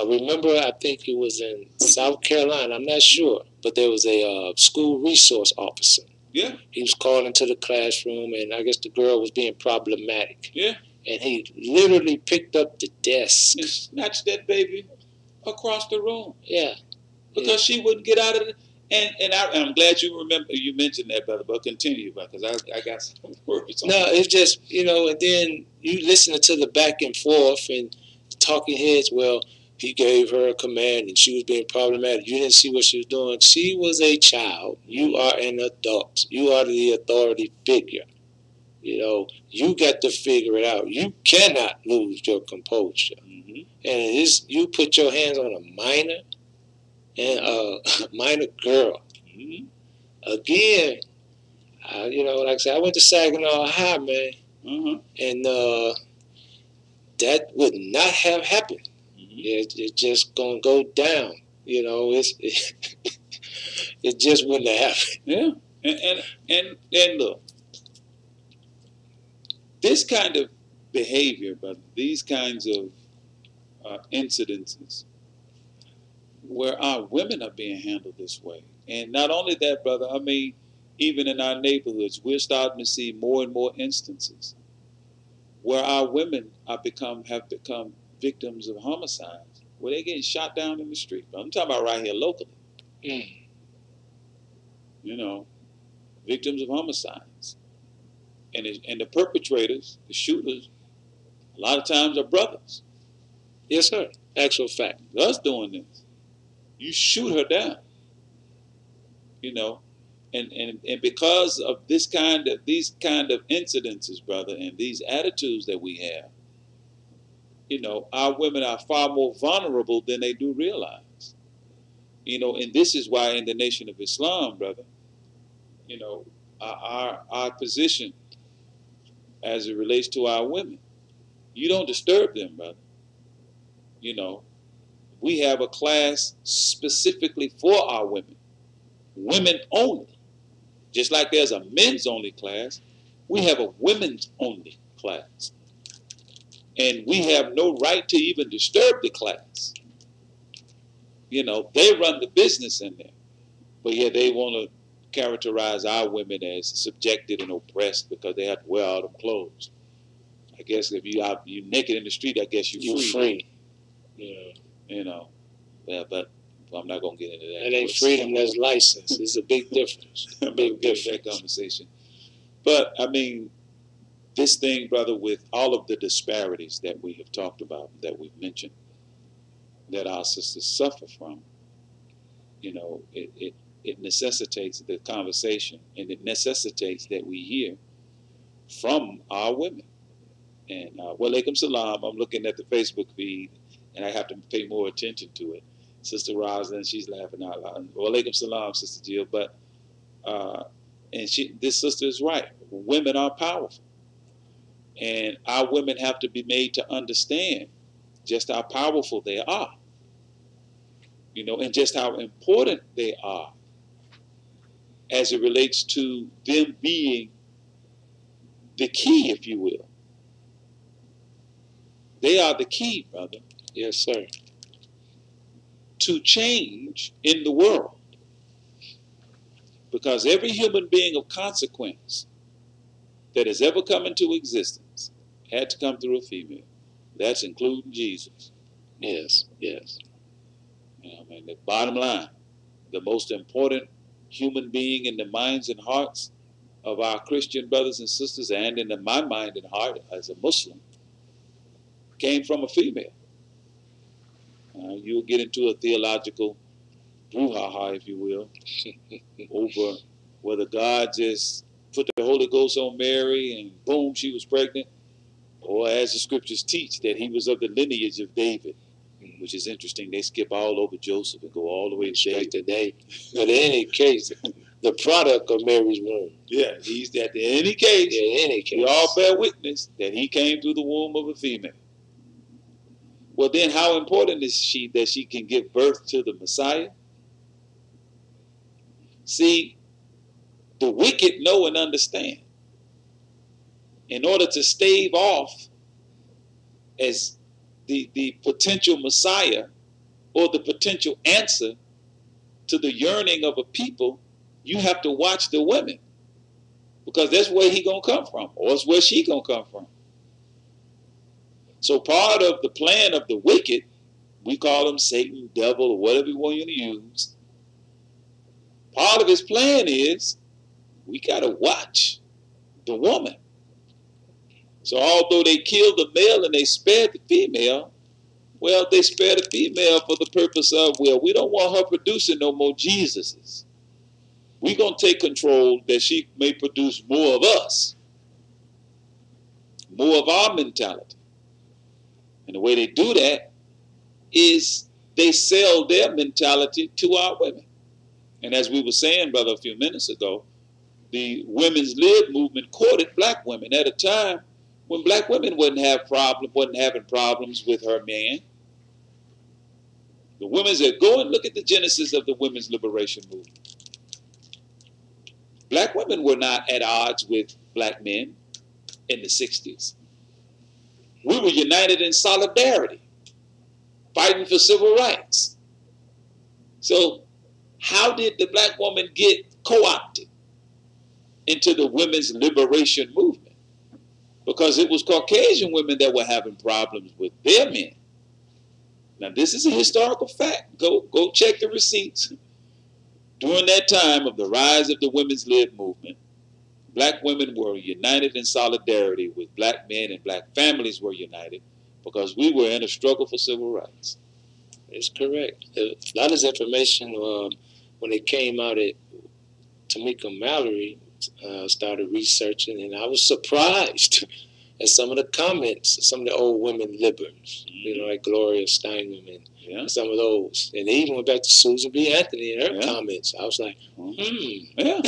remember, I think it was in South Carolina, I'm not sure, but there was a school resource officer. Yeah. He was called into the classroom, and I guess the girl was being problematic. Yeah. And he literally picked up the desk and snatched that baby across the room. Yeah. Because she wouldn't get out of it. And I'm glad you mentioned that, brother, but continue, because I got some words on No, it's just, you know, and then you listen to the back and forth and talking heads, well, he gave her a command and she was being problematic. You didn't see what she was doing. She was a child. You are an adult. You are the authority figure. You know, you got to figure it out. You cannot lose your composure. Mm-hmm. And you put your hands on a minor and a minor girl. Mm-hmm. Again, you know, like I said, I went to Saginaw High, man. Mm-hmm. And that would not have happened. It's just gonna go down. You know, it just wouldn't have happened. Yeah, and look, this kind of behavior, but these kinds of incidences, where our women are being handled this way, and not only that, brother. I mean, even in our neighborhoods, we're starting to see more and more instances where our women have become victims of homicides. Where they're getting shot down in the street. I'm talking about right here locally. Mm. You know, victims of homicides. And the perpetrators, the shooters, a lot of times are brothers. Yes, sir. Actual fact. Us doing this. You shoot her down. You know, and because of these kind of incidences, brother, and these attitudes that we have, you know, our women are far more vulnerable than they do realize. You know, and this is why in the Nation of Islam, brother, you know, our position as it relates to our women, you don't disturb them, brother. You know, we have a class specifically for our women, women only. Just like there's a men's only class, we have a women's only class. And we have no right to even disturb the class. You know, they run the business in there. But yeah, they want to characterize our women as subjected and oppressed because they have to wear all them clothes. I guess if you naked in the street, I guess you're free. Yeah. You know, yeah, but I'm not going to get into that. That ain't freedom, that's license. It's a big difference. A big difference. That conversation. But, I mean, this thing, brother, with all of the disparities that we have talked about, that we've mentioned, that our sisters suffer from, you know, it necessitates the conversation, and it necessitates that we hear from our women. And walaikum salam, I'm looking at the Facebook feed, and I have to pay more attention to it. Sister Rosalind, she's laughing out loud. Walaikum salam, Sister Jill. But, and this sister is right. Women are powerful. And our women have to be made to understand just how powerful they are, you know, and just how important they are as it relates to them being the key, if you will. They are the key, brother. Yes, sir. To change in the world. Because every human being of consequence that has ever come into existence had to come through a female. That's including Jesus. Yes, yes. You know, I mean, the bottom line, the most important human being in the minds and hearts of our Christian brothers and sisters, and in my mind and heart as a Muslim, came from a female. You'll get into a theological brouhaha, if you will, over whether God just put the Holy Ghost on Mary and boom, she was pregnant, or as the scriptures teach, that he was of the lineage of David, which is interesting. They skip all over Joseph and go all the way to David. But in any case, the product of Mary's womb. Yeah, he's that. In any case, we all bear witness that he came through the womb of a female. Well, then how important is she that she can give birth to the Messiah? See, the wicked know and understand. In order to stave off as the potential Messiah or the potential answer to the yearning of a people, you have to watch the women, because that's where he gonna come from, or it's where she gonna come from. So part of the plan of the wicked, we call him Satan, devil, or whatever you want to use, part of his plan is we gotta watch the woman. So although they killed the male and they spared the female, well, they spared the female for the purpose of, well, we don't want her producing no more Jesuses. We're going to take control that she may produce more of us, more of our mentality. And the way they do that is they sell their mentality to our women. And as we were saying, brother, a few minutes ago, the women's lib movement courted black women at a time when black women wasn't having problems with her man. The women said, go and look at the genesis of the women's liberation movement. Black women were not at odds with black men in the 60s. We were united in solidarity, fighting for civil rights. So how did the black woman get co-opted into the women's liberation movement? Because it was Caucasian women that were having problems with their men. Now, this is a historical fact. Go check the receipts. During that time of the rise of the women's lib movement, black women were united in solidarity with black men, and black families were united because we were in a struggle for civil rights. It's correct. A lot of this information, when it came out at Tamika Mallory, started researching, and I was surprised at some of the comments, some of the old women liberals, like Gloria Steinem and some of those. And they even went back to Susan B. Anthony and her comments. I was like, Yeah.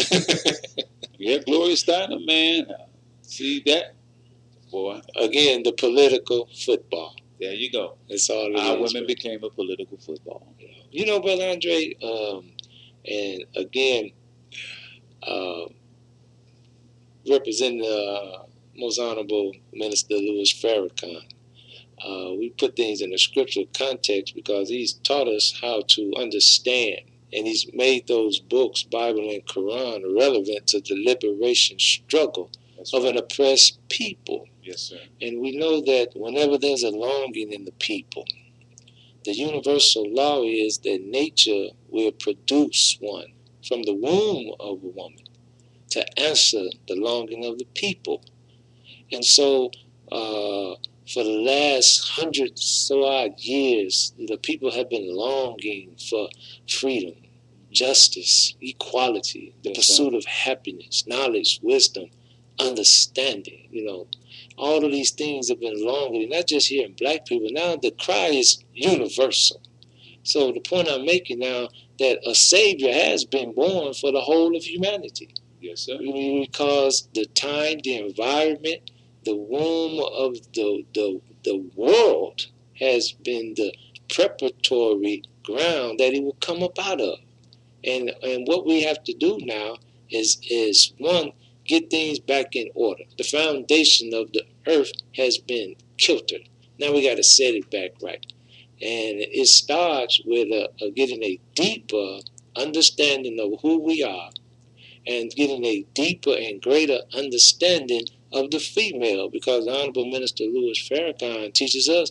Yeah, Gloria Steinem, man. See that? Boy. Again, the political football. There you go. That's all it Our is, women became a political football. Brother Andre, and again, representing Most Honorable Minister Louis Farrakhan, we put things in a scriptural context because he's taught us how to understand, and he's made those books, Bible and Quran, relevant to the liberation struggle of an oppressed people. Yes, sir. And we know that whenever there's a longing in the people, the universal law is that nature will produce one from the womb of a woman to answer the longing of the people. And so for the last 100 so odd years, the people have been longing for freedom, justice, equality, the pursuit of happiness, knowledge, wisdom, understanding. All of these things have been longing, not just here in black people. Now the cry is universal. So the point I'm making now, that a savior has been born for the whole of humanity. Yes, sir. Because the time, the environment, the womb of the world has been the preparatory ground that it will come up out of. And what we have to do now is one, get things back in order. The foundation of the earth has been kiltered. Now we got to set it back right. And it starts with getting a deeper understanding of who we are and getting a deeper and greater understanding of the female, because the Honorable Minister Louis Farrakhan teaches us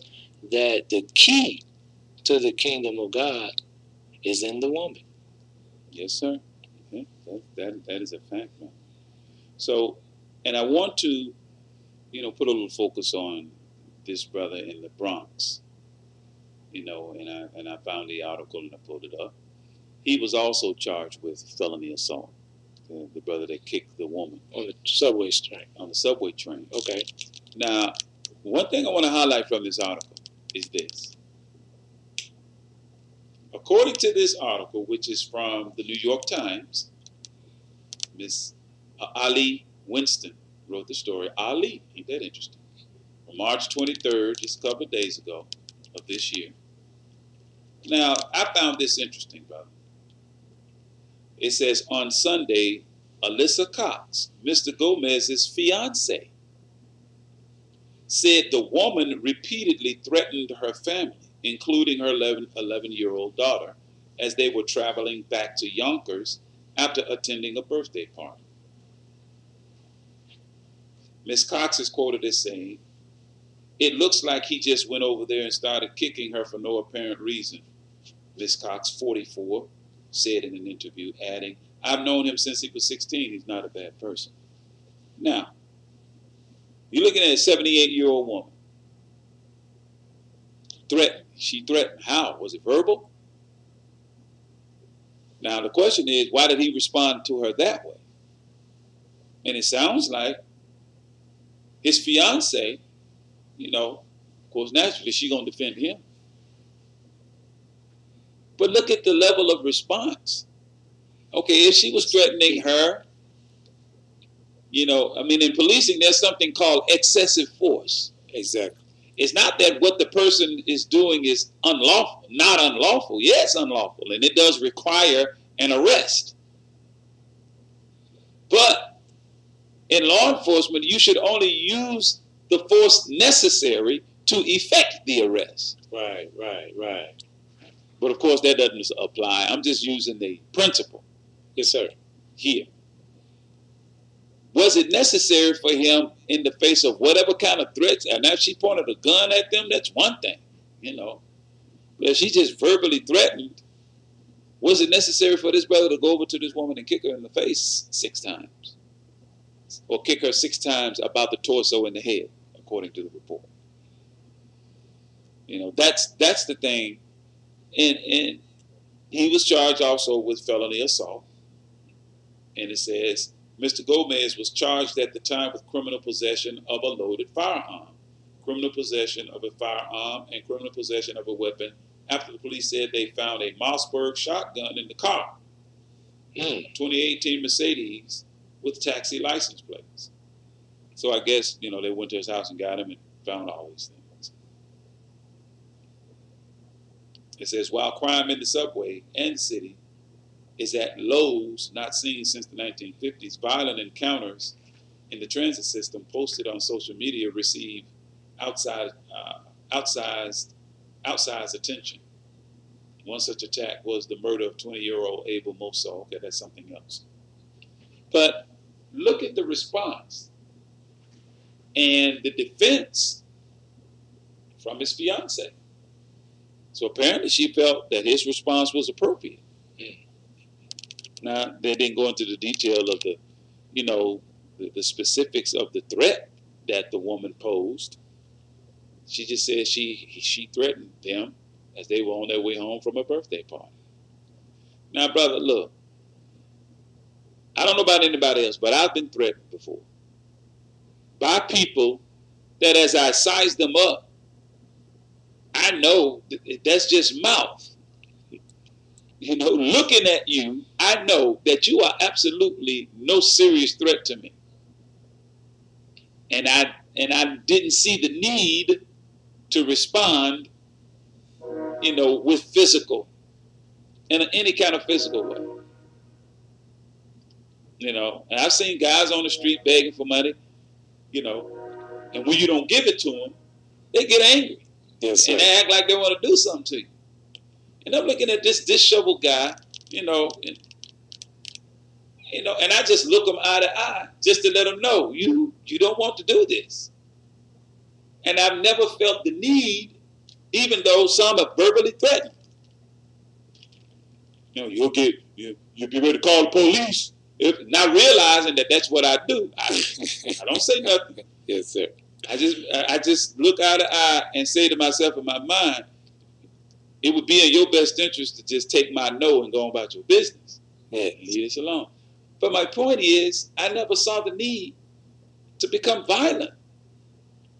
that the key to the kingdom of God is in the woman. Yes, sir. Yeah, that is a fact, man. So, and I want to, put a little focus on this brother in the Bronx. And I found the article and I pulled it up. He was also charged with felony assault. The brother that kicked the woman on the subway train. On the subway train. Okay. Now, one thing I want to highlight from this article is this. According to this article, which is from the New York Times, Miss Ali Winston wrote the story. Ali, ain't that interesting? On March 23rd, just a couple of days ago of this year. Now, I found this interesting, brother. It says, on Sunday, Alyssa Cox, Mr. Gomez's fiance, said the woman repeatedly threatened her family, including her 11-year-old daughter, as they were traveling back to Yonkers after attending a birthday party. Ms. Cox is quoted as saying, "It looks like he just went over there and started kicking her for no apparent reason," Ms. Cox, 44, said in an interview, adding, "I've known him since he was 16. He's not a bad person." Now, you're looking at a 78-year-old woman. Threatened. She threatened. How? Was it verbal? Now, the question is, why did he respond to her that way? And it sounds like his fiance, of course, naturally, she's going to defend him. But look at the level of response. Okay, if she was threatening her, in policing, there's something called excessive force. Exactly. It's not that what the person is doing is unlawful, not unlawful. Yes, unlawful, and it does require an arrest. But in law enforcement, you should only use the force necessary to effect the arrest. Right. But of course, that doesn't apply. I'm just using the principle. Yes, sir. Here. Was it necessary for him, in the face of whatever kind of threats, and now she pointed a gun at them, that's one thing, But if she just verbally threatened, was it necessary for this brother to go over to this woman and kick her in the face 6 times? Or kick her 6 times about the torso and the head, according to the report? That's the thing. And he was charged also with felony assault. And it says, Mr. Gomez was charged at the time with criminal possession of a loaded firearm, criminal possession of a firearm, and criminal possession of a weapon after the police said they found a Mossberg shotgun in the car, a 2018 Mercedes with taxi license plates. So I guess, they went to his house and got him and found all these things. It says, while crime in the subway and city is at lows not seen since the 1950s, violent encounters in the transit system posted on social media receive outsized attention. One such attack was the murder of 20-year-old Abel Mosso. Okay, that's something else. But look at the response and the defense from his fiance. So apparently she felt that his response was appropriate. Now, they didn't go into the detail of the specifics of the threat that the woman posed. She just said she threatened them as they were on their way home from a birthday party. Now, brother, look, I don't know about anybody else, but I've been threatened before by people that as I size them up, I know that's just mouth. Looking at you, I know that you are absolutely no serious threat to me. And I didn't see the need to respond, with physical, in any kind of physical way. And I've seen guys on the street begging for money, and when you don't give it to them, they get angry. Yes, and they act like they want to do something to you. And I'm looking at this disheveled guy, and You know, and I just look them eye to eye just to let them know you don't want to do this. And I've never felt the need, even though some have verbally threatened. You know, you'll get ready to call the police. Not realizing that that's what I do. I don't say nothing. Yes, sir. I just look eye to eye and say to myself in my mind, it would be in your best interest to just take my no and go about your business. Yeah. Leave this alone. But my point is, I never saw the need to become violent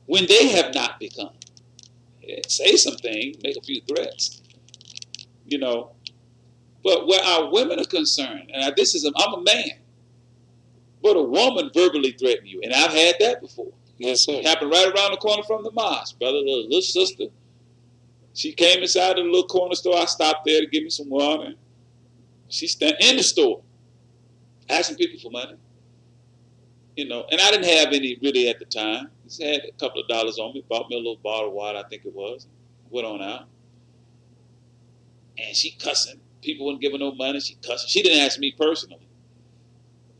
when they have not become. Yeah, say some things, make a few threats, you know. But where our women are concerned, and I'm a man, but a woman verbally threatened you, and I've had that before. Yes, sir. It happened right around the corner from the mosque, brother. Little sister, she came inside the little corner store. I stopped there to give me some water. She stand in the store, asking people for money. You know, and I didn't have any really at the time. Just had a couple of dollars on me. Bought me a little bottle of water, I think it was. Went on out, and she cussing. People wouldn't give her no money. She cussing. She didn't ask me personally.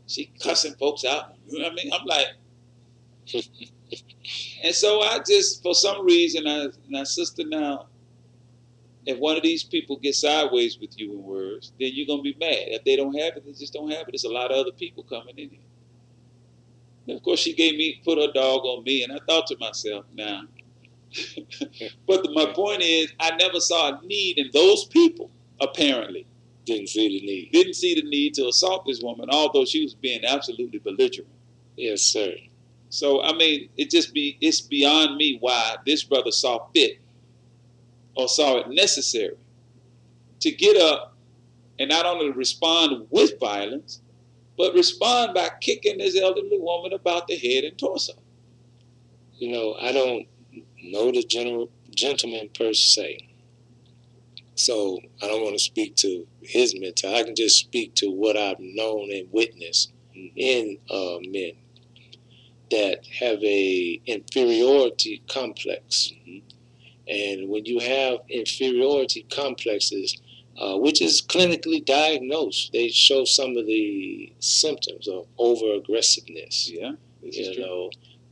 She cussing folks out. You know what I mean? I'm like, and so I just, for some reason, sister, now, if one of these people gets sideways with you in words, then you're gonna be mad. If they don't have it, they just don't have it. There's a lot of other people coming in here. And of course, she put her dog on me, and I thought to myself, now. But my point is, I never saw a need in those people. Apparently, didn't see the need to assault this woman, although she was being absolutely belligerent. Yes, sir. So I mean, it's beyond me why this brother saw fit or saw it necessary to get up and not only respond with violence, but respond by kicking this elderly woman about the head and torso. You know, I don't know the gentleman per se. So I don't want to speak to his mentality. I can just speak to what I've known and witnessed in men that have a inferiority complex. And when you have inferiority complexes, which is clinically diagnosed, they show some of the symptoms of over-aggressiveness. Yeah,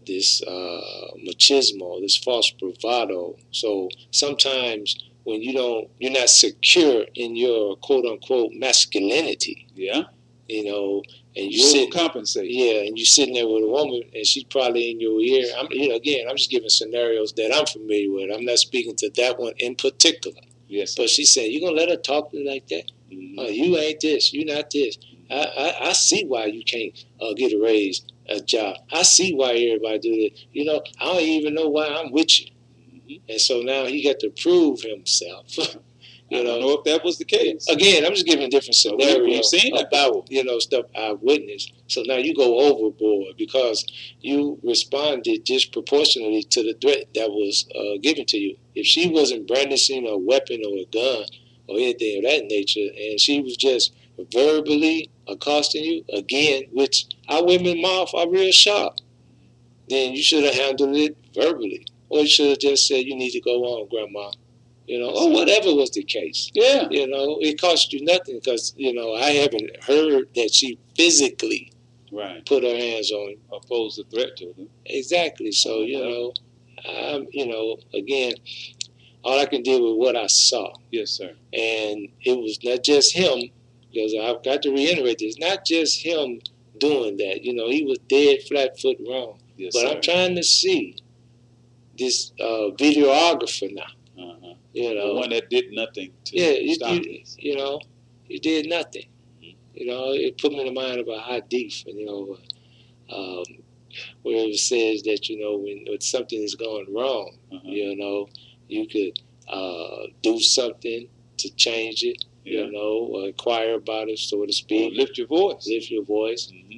this machismo, this false bravado. So sometimes when you're not secure in your quote unquote masculinity. Yeah. You know, and you compensate. Yeah, and you're sitting there with a woman and she's probably in your ear. I'm just giving scenarios that I'm familiar with. I'm not speaking to that one in particular. Yes. But she's saying, you're gonna let her talk to you like that? You ain't this, you not this. I see why you can't get a raise, a job. I see why everybody do it. You know, I don't even know why I'm with you. And so now he got to prove himself. I don't know if that was the case. Again, I'm just giving a different scenario about stuff I've witnessed. So now you go overboard because you responded disproportionately to the threat that was given to you. If she wasn't brandishing a weapon or a gun or anything of that nature, and she was just verbally accosting you, again, which our women mouth are real sharp, then you should have handled it verbally. Or you should have just said, you need to go on, Grandma. Or whatever was the case. Yeah. It cost you nothing because, I haven't heard that she physically put her hands on him. Or posed a threat to them. Exactly. So, again, all I can deal with what I saw. Yes, sir. And it was not just him, because I've got to reiterate this, not just him doing that. He was dead flat-foot wrong. Yes, but sir. I'm trying to see this videographer now. The one that did nothing to stop this. He did nothing. It put me in the mind of a hadith, where it says that, when something is going wrong, you could do something to change it, or inquire about it, so to speak. Or lift your voice.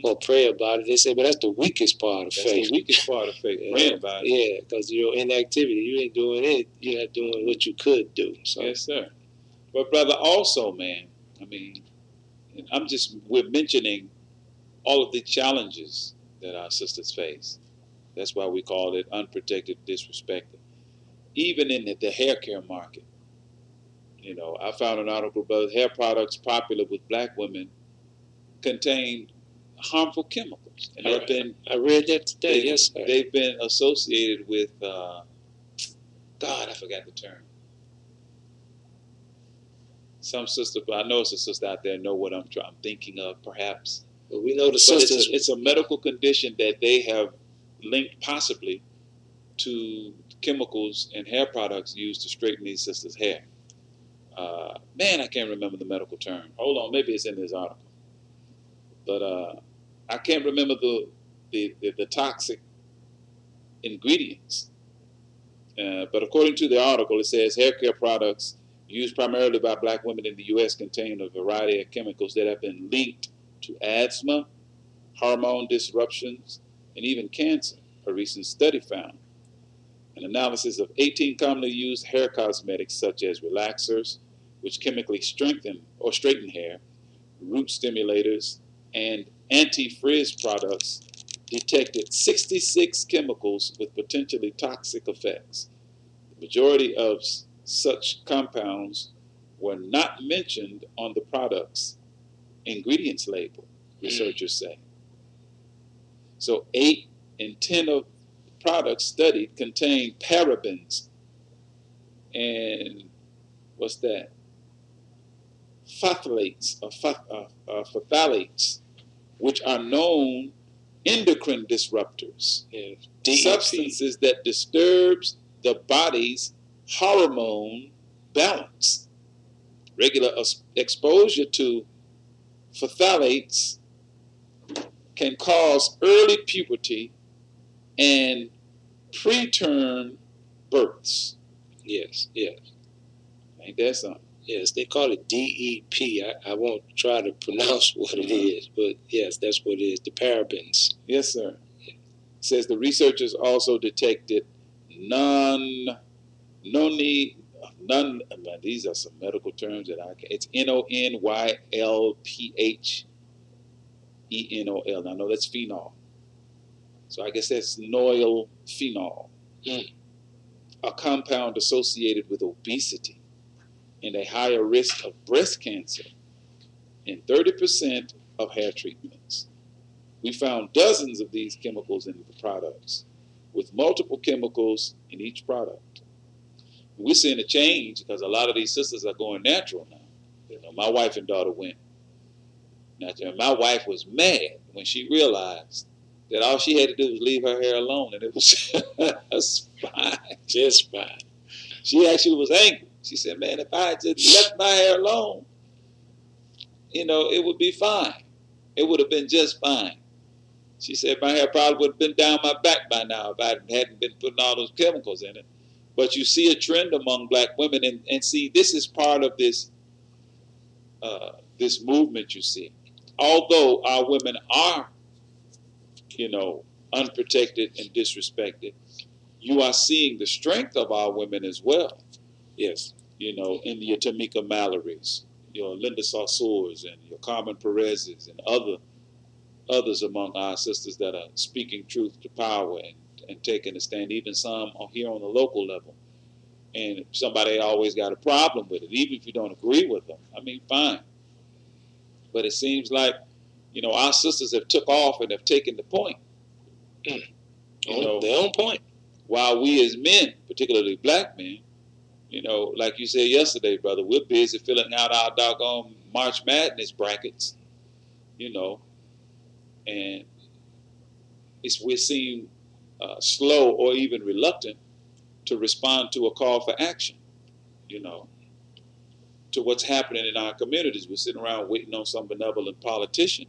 Or pray about it. They say, but that's the weakest part of faith. That's the weakest part of faith, praying about it. Yeah, because your inactivity, you ain't doing it. You're not doing what you could do. So. Yes, sir. But, brother, also, man, we're mentioning all of the challenges that our sisters face. That's why we call it unprotected disrespect. Even in the hair care market. I found an article about hair products popular with black women contain harmful chemicals, and I read that today. Yes, sir. They've been associated with God. I forgot the term. Some sister, I know it's a sister out there, know what I'm thinking of, perhaps. But we know the sisters. It's a medical condition that they have linked possibly to chemicals and hair products used to straighten these sisters' hair. Man, I can't remember the medical term. Hold on, maybe it's in this article. But I can't remember the toxic ingredients. But according to the article, it says hair care products used primarily by black women in the U.S. contain a variety of chemicals that have been linked to asthma, hormone disruptions, and even cancer, a recent study found. An analysis of 18 commonly used hair cosmetics such as relaxers, which chemically strengthen or straighten hair, root stimulators, and anti-frizz products detected 66 chemicals with potentially toxic effects. The majority of such compounds were not mentioned on the product's ingredients label, researchers say. So 8 in 10 of the products studied contain parabens and what's that? Phthalates phthalates, which are known endocrine disruptors, substances that disturbs the body's hormone balance. Regular exposure to phthalates can cause early puberty and preterm births. Yes. Ain't that something? Yes, they call it DEP. I won't try to pronounce what it is, but yes, that's what it is, the parabens. Yes, sir. It says the researchers also detected these are some medical terms that I can't. It's NONYLPHENOL. Now, I know that's phenol. So I guess that's noyl phenol, a compound associated with obesity and a higher risk of breast cancer in 30% of hair treatments. We found dozens of these chemicals in the products, with multiple chemicals in each product. We're seeing a change because a lot of these sisters are going natural now. You know, my wife and daughter went natural. My wife was mad when she realized that all she had to do was leave her hair alone, and it was fine, just fine. She actually was angry. She said, man, if I had just left my hair alone, it would be fine. It would have been just fine. She said my hair probably would have been down my back by now if I hadn't been putting all those chemicals in it. But you see a trend among black women, and see, this is part of this this movement you see. Although our women are, unprotected and disrespected, you are seeing the strength of our women as well. Yes. In your Tamika Mallory's, your Linda Sarsour's, and your Carmen Perez's, and others among our sisters that are speaking truth to power and taking a stand, even some are here on the local level. And somebody always got a problem with it, even if you don't agree with them. I mean, fine. But it seems like, our sisters have took off and have taken the point. Their own point. While we as men, particularly black men, like you said yesterday, brother, we're busy filling out our doggone March Madness brackets, and we seem slow or even reluctant to respond to a call for action, to what's happening in our communities. We're sitting around waiting on some benevolent politician.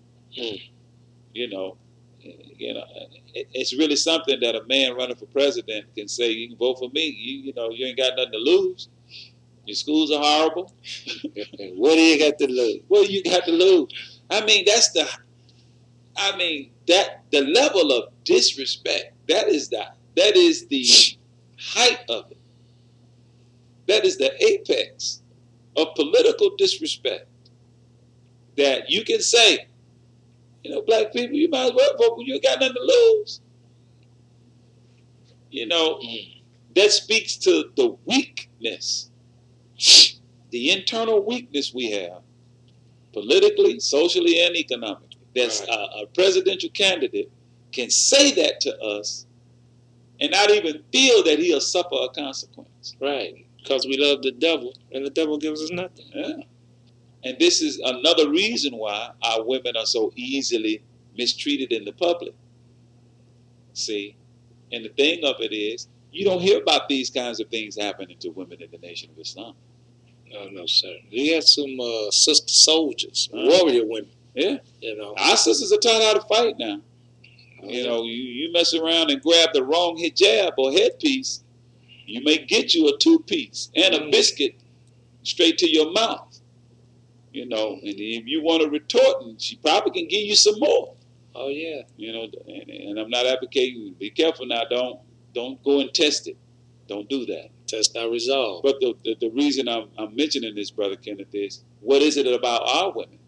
It's really something that a man running for president can say, you can vote for me. You ain't got nothing to lose. Your schools are horrible. What do you got to lose? What do you got to lose? I mean, the level of disrespect, that is the height of it. That is the apex of political disrespect. That you can say, black people, you might as well vote when you ain't got nothing to lose. That speaks to the weakness, the internal weakness we have politically, socially, and economically. That's a presidential candidate can say that to us and not even feel that he'll suffer a consequence. Right. Because we love the devil, and the devil gives us nothing. Yeah. And this is another reason why our women are so easily mistreated in the public. See? And the thing of it is, you don't hear about these kinds of things happening to women in the Nation of Islam. No, no, sir. We had some sister soldiers, warrior women. Yeah. You know, our sisters are taught how to fight now. You know, you mess around and grab the wrong hijab or headpiece, you may get you a 2-piece and a biscuit straight to your mouth. You know, and if you want to retort, she probably can give you some more. Oh yeah. You know, and I'm not advocating. Be careful now. Don't go and test it. Don't do that. Test our resolve. But the reason I'm mentioning this, Brother Kenneth, is what is it about our women?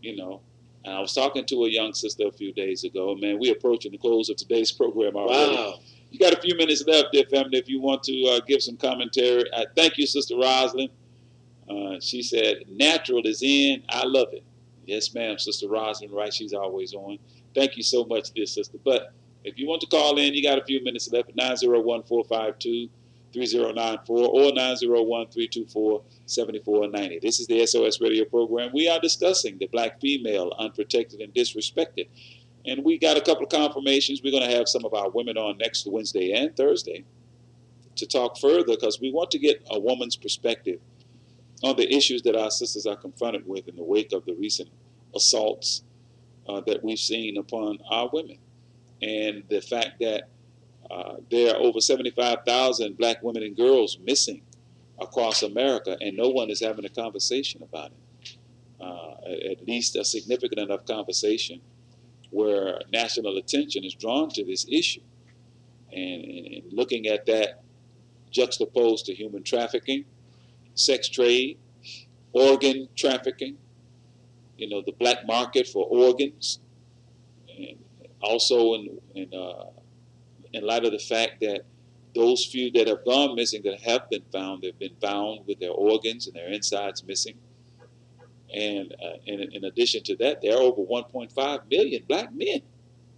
You know, and I was talking to a young sister a few days ago. Man, we're approaching the close of today's program already. Wow. You got a few minutes left there, family, if you want to give some commentary. Thank you, Sister Rosalind. She said, natural is in. I love it. Yes, ma'am, Sister Rosalind, right? She's always on. Thank you so much, dear sister. But if you want to call in, you got a few minutes left at 901-452-3094 or 901-324-7490. This is the SOS radio program. We are discussing the black female, unprotected and disrespected. And we got a couple of confirmations. We're going to have some of our women on next Wednesday and Thursday to talk further because we want to get a woman's perspective on the issues that our sisters are confronted with in the wake of the recent assaults that we've seen upon our women. And the fact that there are over 75,000 black women and girls missing across America, and no one is having a conversation about it. At least a significant enough conversation where national attention is drawn to this issue. And looking at that juxtaposed to human trafficking, sex trade, organ trafficking, you know, the black market for organs, and also in light of the fact that those few that have gone missing that have been found, they've been found with their organs and their insides missing. And in addition to that, there are over 1.5 million black men,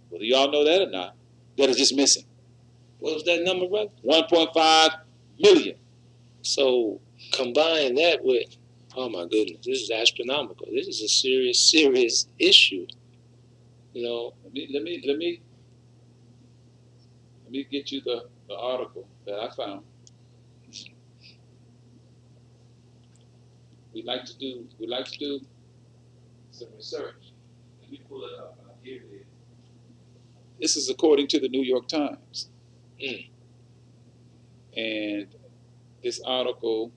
whether y'all know that or not, that are just missing. What was that number, brother? 1.5 million. So combine that with, oh my goodness, this is astronomical. This is a serious, serious issue. You know, let me get you the article that I found. We like to do some research. Let me pull it up. Here it is. This is according to the New York Times. And this article,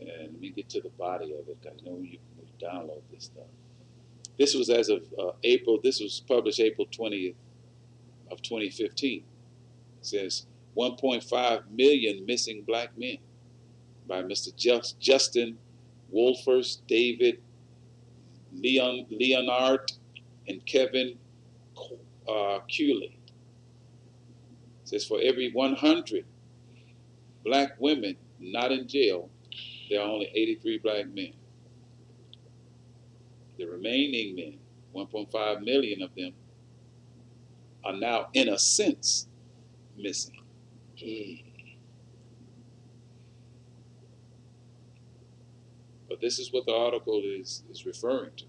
and let me get to the body of it, because I know you can download this stuff. This was as of April, this was published April 20th of 2015. It says 1.5 million missing black men by Mr. Justin Wolfers, David Leonard, and Kevin Cooley. It says for every 100 black women not in jail, there are only 83 black men. The remaining men, 1.5 million of them, are now, in a sense, missing. But this is what the article is referring to.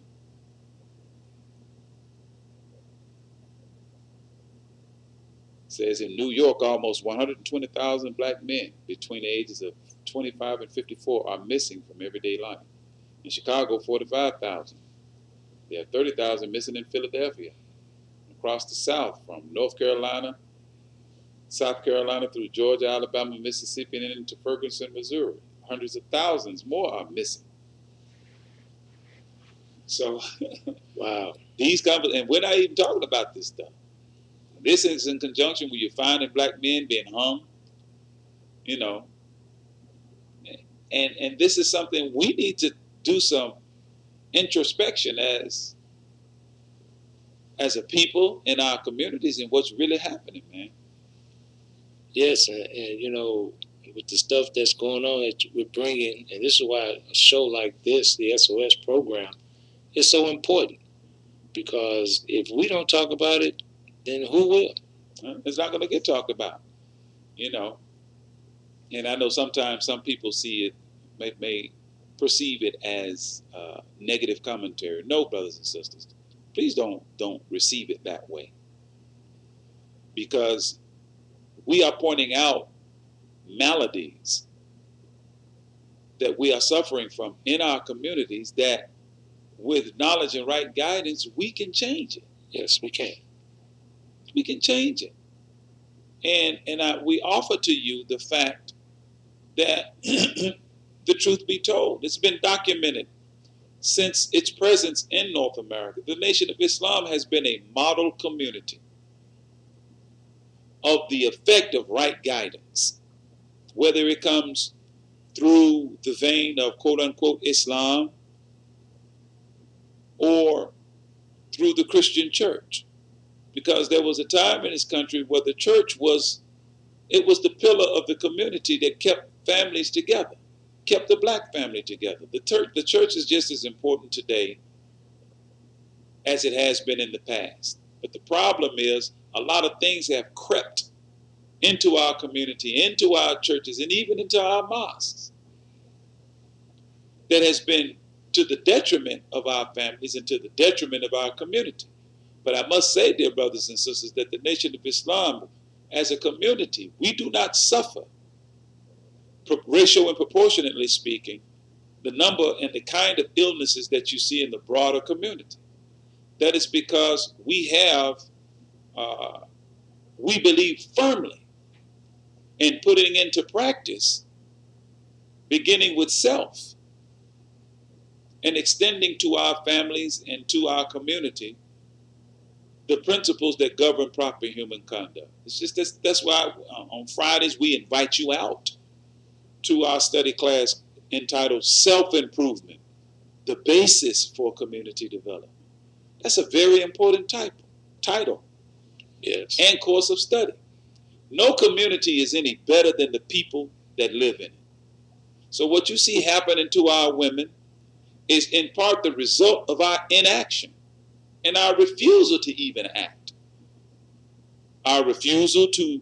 It says in New York, almost 120,000 black men between the ages of 25 and 54 are missing from everyday life. In Chicago, 45,000. There are 30,000 missing in Philadelphia. Across the South, from North Carolina, South Carolina through Georgia, Alabama, Mississippi, and into Ferguson, Missouri. Hundreds of thousands more are missing. So, wow. These and we're not even talking about this stuff. This is in conjunction with you finding black men being hung, you know. And this is something we need to do some introspection as a people in our communities and what's really happening, man. Yes, and you know, with the stuff that's going on that we're bringing, and this is why a show like this, the SOS program, is so important. Because if we don't talk about it, then who will? It's not going to get talked about, you know. And I know sometimes some people see it, may perceive it as negative commentary. No, brothers and sisters, please don't receive it that way. Because we are pointing out maladies that we are suffering from in our communities that with knowledge and right guidance, we can change it. Yes, we can. We can change it. And we offer to you the fact that the truth be told, it's been documented since its presence in North America. The Nation of Islam has been a model community of the effect of right guidance, whether it comes through the vein of quote-unquote Islam or through the Christian church. Because there was a time in this country where the church was the pillar of the community that kept families together, kept the black family together. The church is just as important today as it has been in the past. But the problem is a lot of things have crept into our community, into our churches, and even into our mosques that has been to the detriment of our families and to the detriment of our community. But I must say, dear brothers and sisters, that the Nation of Islam, as a community, we do not suffer, ratio and proportionately speaking, the number and the kind of illnesses that you see in the broader community. That is because we believe firmly in putting into practice, beginning with self and extending to our families and to our community, the principles that govern proper human conduct. It's just that's why on Fridays we invite you out to our study class entitled Self-Improvement, the Basis for Community Development. That's a very important title. Yes. And course of study. No community is any better than the people that live in it. So what you see happening to our women is in part the result of our inaction and our refusal to even act. Our refusal to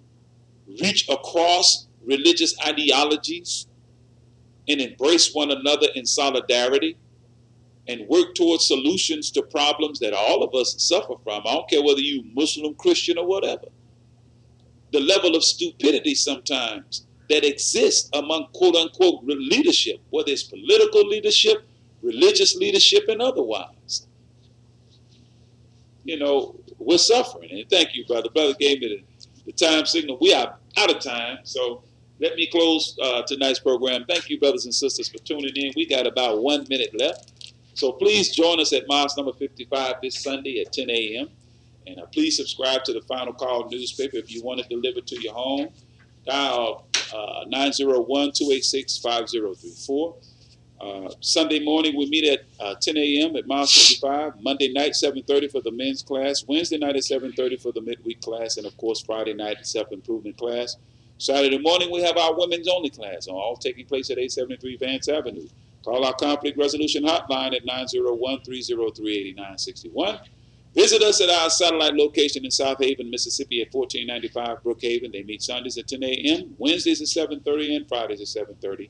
reach across religious ideologies and embrace one another in solidarity and work towards solutions to problems that all of us suffer from. I don't care whether you're Muslim, Christian, or whatever. The level of stupidity sometimes that exists among quote-unquote leadership, whether it's political leadership, religious leadership, and otherwise. You know, we're suffering. And thank you, brother. Brother gave me the time signal. We are out of time, so let me close tonight's program. Thank you, brothers and sisters, for tuning in. We got about 1 minute left. So please join us at Mosque number 55 this Sunday at 10 a.m. And please subscribe to the Final Call newspaper. If you want it delivered to your home, dial 901-286-5034. Sunday morning, we meet at 10 a.m. at Mile 55. Monday night, 7:30 for the men's class. Wednesday night at 7:30 for the midweek class. And, of course, Friday night, self-improvement class. Saturday morning, we have our women's only class, all taking place at 873 Vance Avenue. Call our conflict resolution hotline at 901-303-8961. Visit us at our satellite location in South Haven, Mississippi at 1495 Brookhaven. They meet Sundays at 10 a.m., Wednesdays at 7:30, and Fridays at 7:30.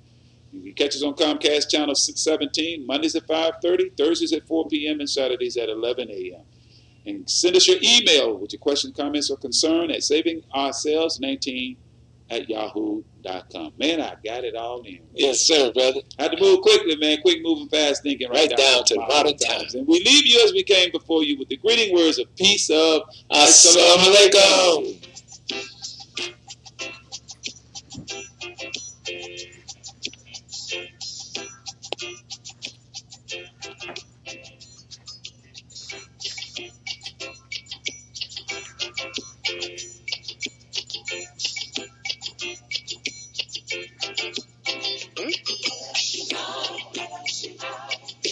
You can catch us on Comcast Channel 617, Mondays at 5:30, Thursdays at 4 p.m., and Saturdays at 11 a.m. And send us your email with your questions, comments, or concern at savingourselves19@yahoo.com. Man, I got it all in. Yes, sir, brother. I had to move quickly, man. Quick moving, fast thinking. Right down to modern times. And we leave you as we came before you with the greeting words of peace of Assalamu alaikum.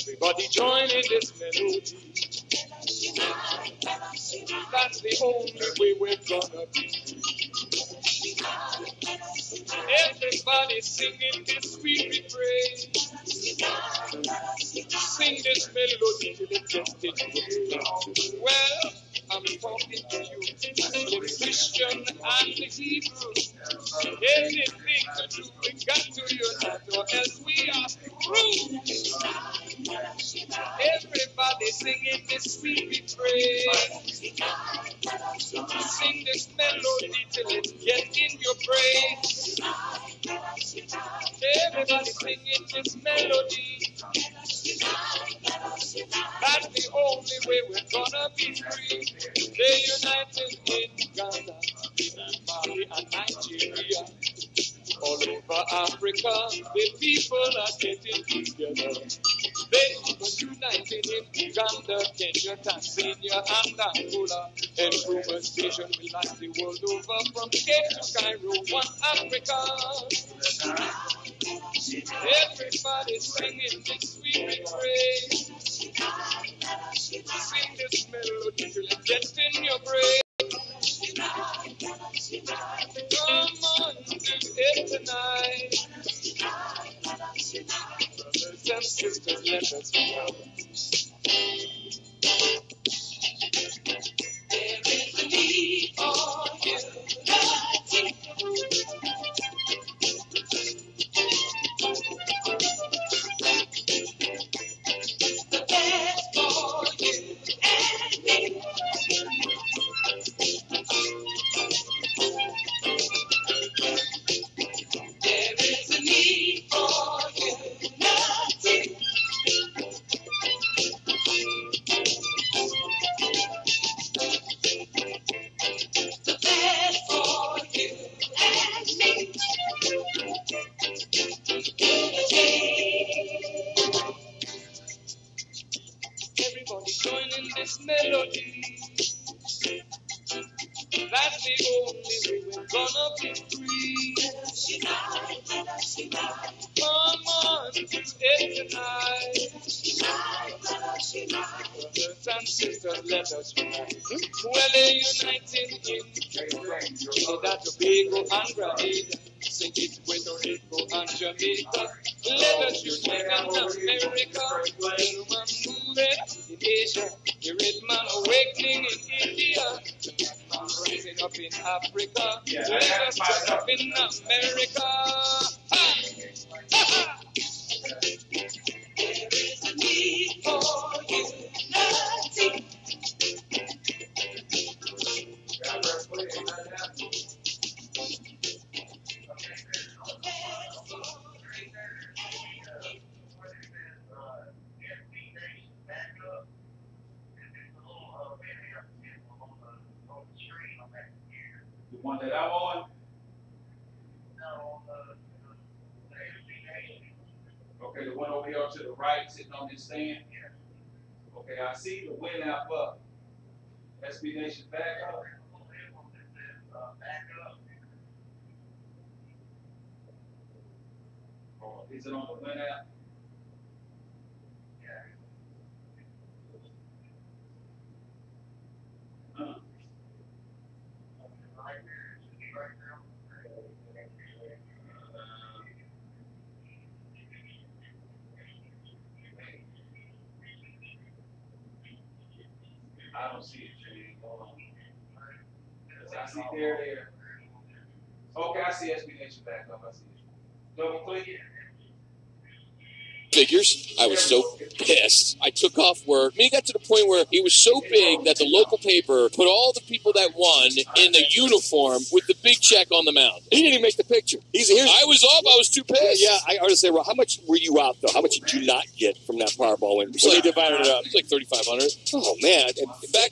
Everybody join in this melody. That's the only way we're gonna be. Everybody singing this sweet refrain. Sing this melody till it gets in your brain. Well, I'm talking to you, Muslim, Christian, and Hebrew. Anything to do, we got to unite, or else we are through. Everybody singing this sweet refrain. Sing this melody till it gets in your brain. Everybody singing this melody. That's the only way we're gonna be free. They're united in Ghana, Mali, and Nigeria. All over Africa, the people are getting together. They are united in Uganda, Kenya, Tanzania, and Angola. And Roman station will last the world over from Cape to Cairo, one Africa. Everybody singing this sweet refrain. Sing this melody till it gets in your brain. Come on, do it tonight. Brothers and sisters, let us go. There is a need for unity. The best for you and me. There is a need for unity. The best for you and me. Everybody joining this melody. That's the only way we're gonna be free. Come on to it tonight. Brothers and sisters, let us unite. Well, they're uniting in Trinidad, Tobago, and Grenada. Sing it Puerto Rico and Jamaica. Let us unite in America. Rhythm moving in Asia. The rhythm awakening in India. Rising up in Africa. Let us rise up in America. Ha! Ha! There is a need for unity. The one that I'm on? Okay, the one over here to the right, sitting on this stand? Okay, I see the win app up. SB Nation back up. Oh, is it on the win app? I don't see it, Jay. Hold on. I see there. Okay, I see SB Nation back up. I see it. Double click it. Figures. I was so pissed. I took off work. I mean, it got to the point where it was so big that the local paper put all the people that won in the uniform with the big check on the mound. He didn't even make the picture. I was off. I was too pissed. Yeah, I ought to say, well, how much were you out, though? How much did you not get from that Powerball win? So they divided it up. It was like $3,500. Oh, man. Back then,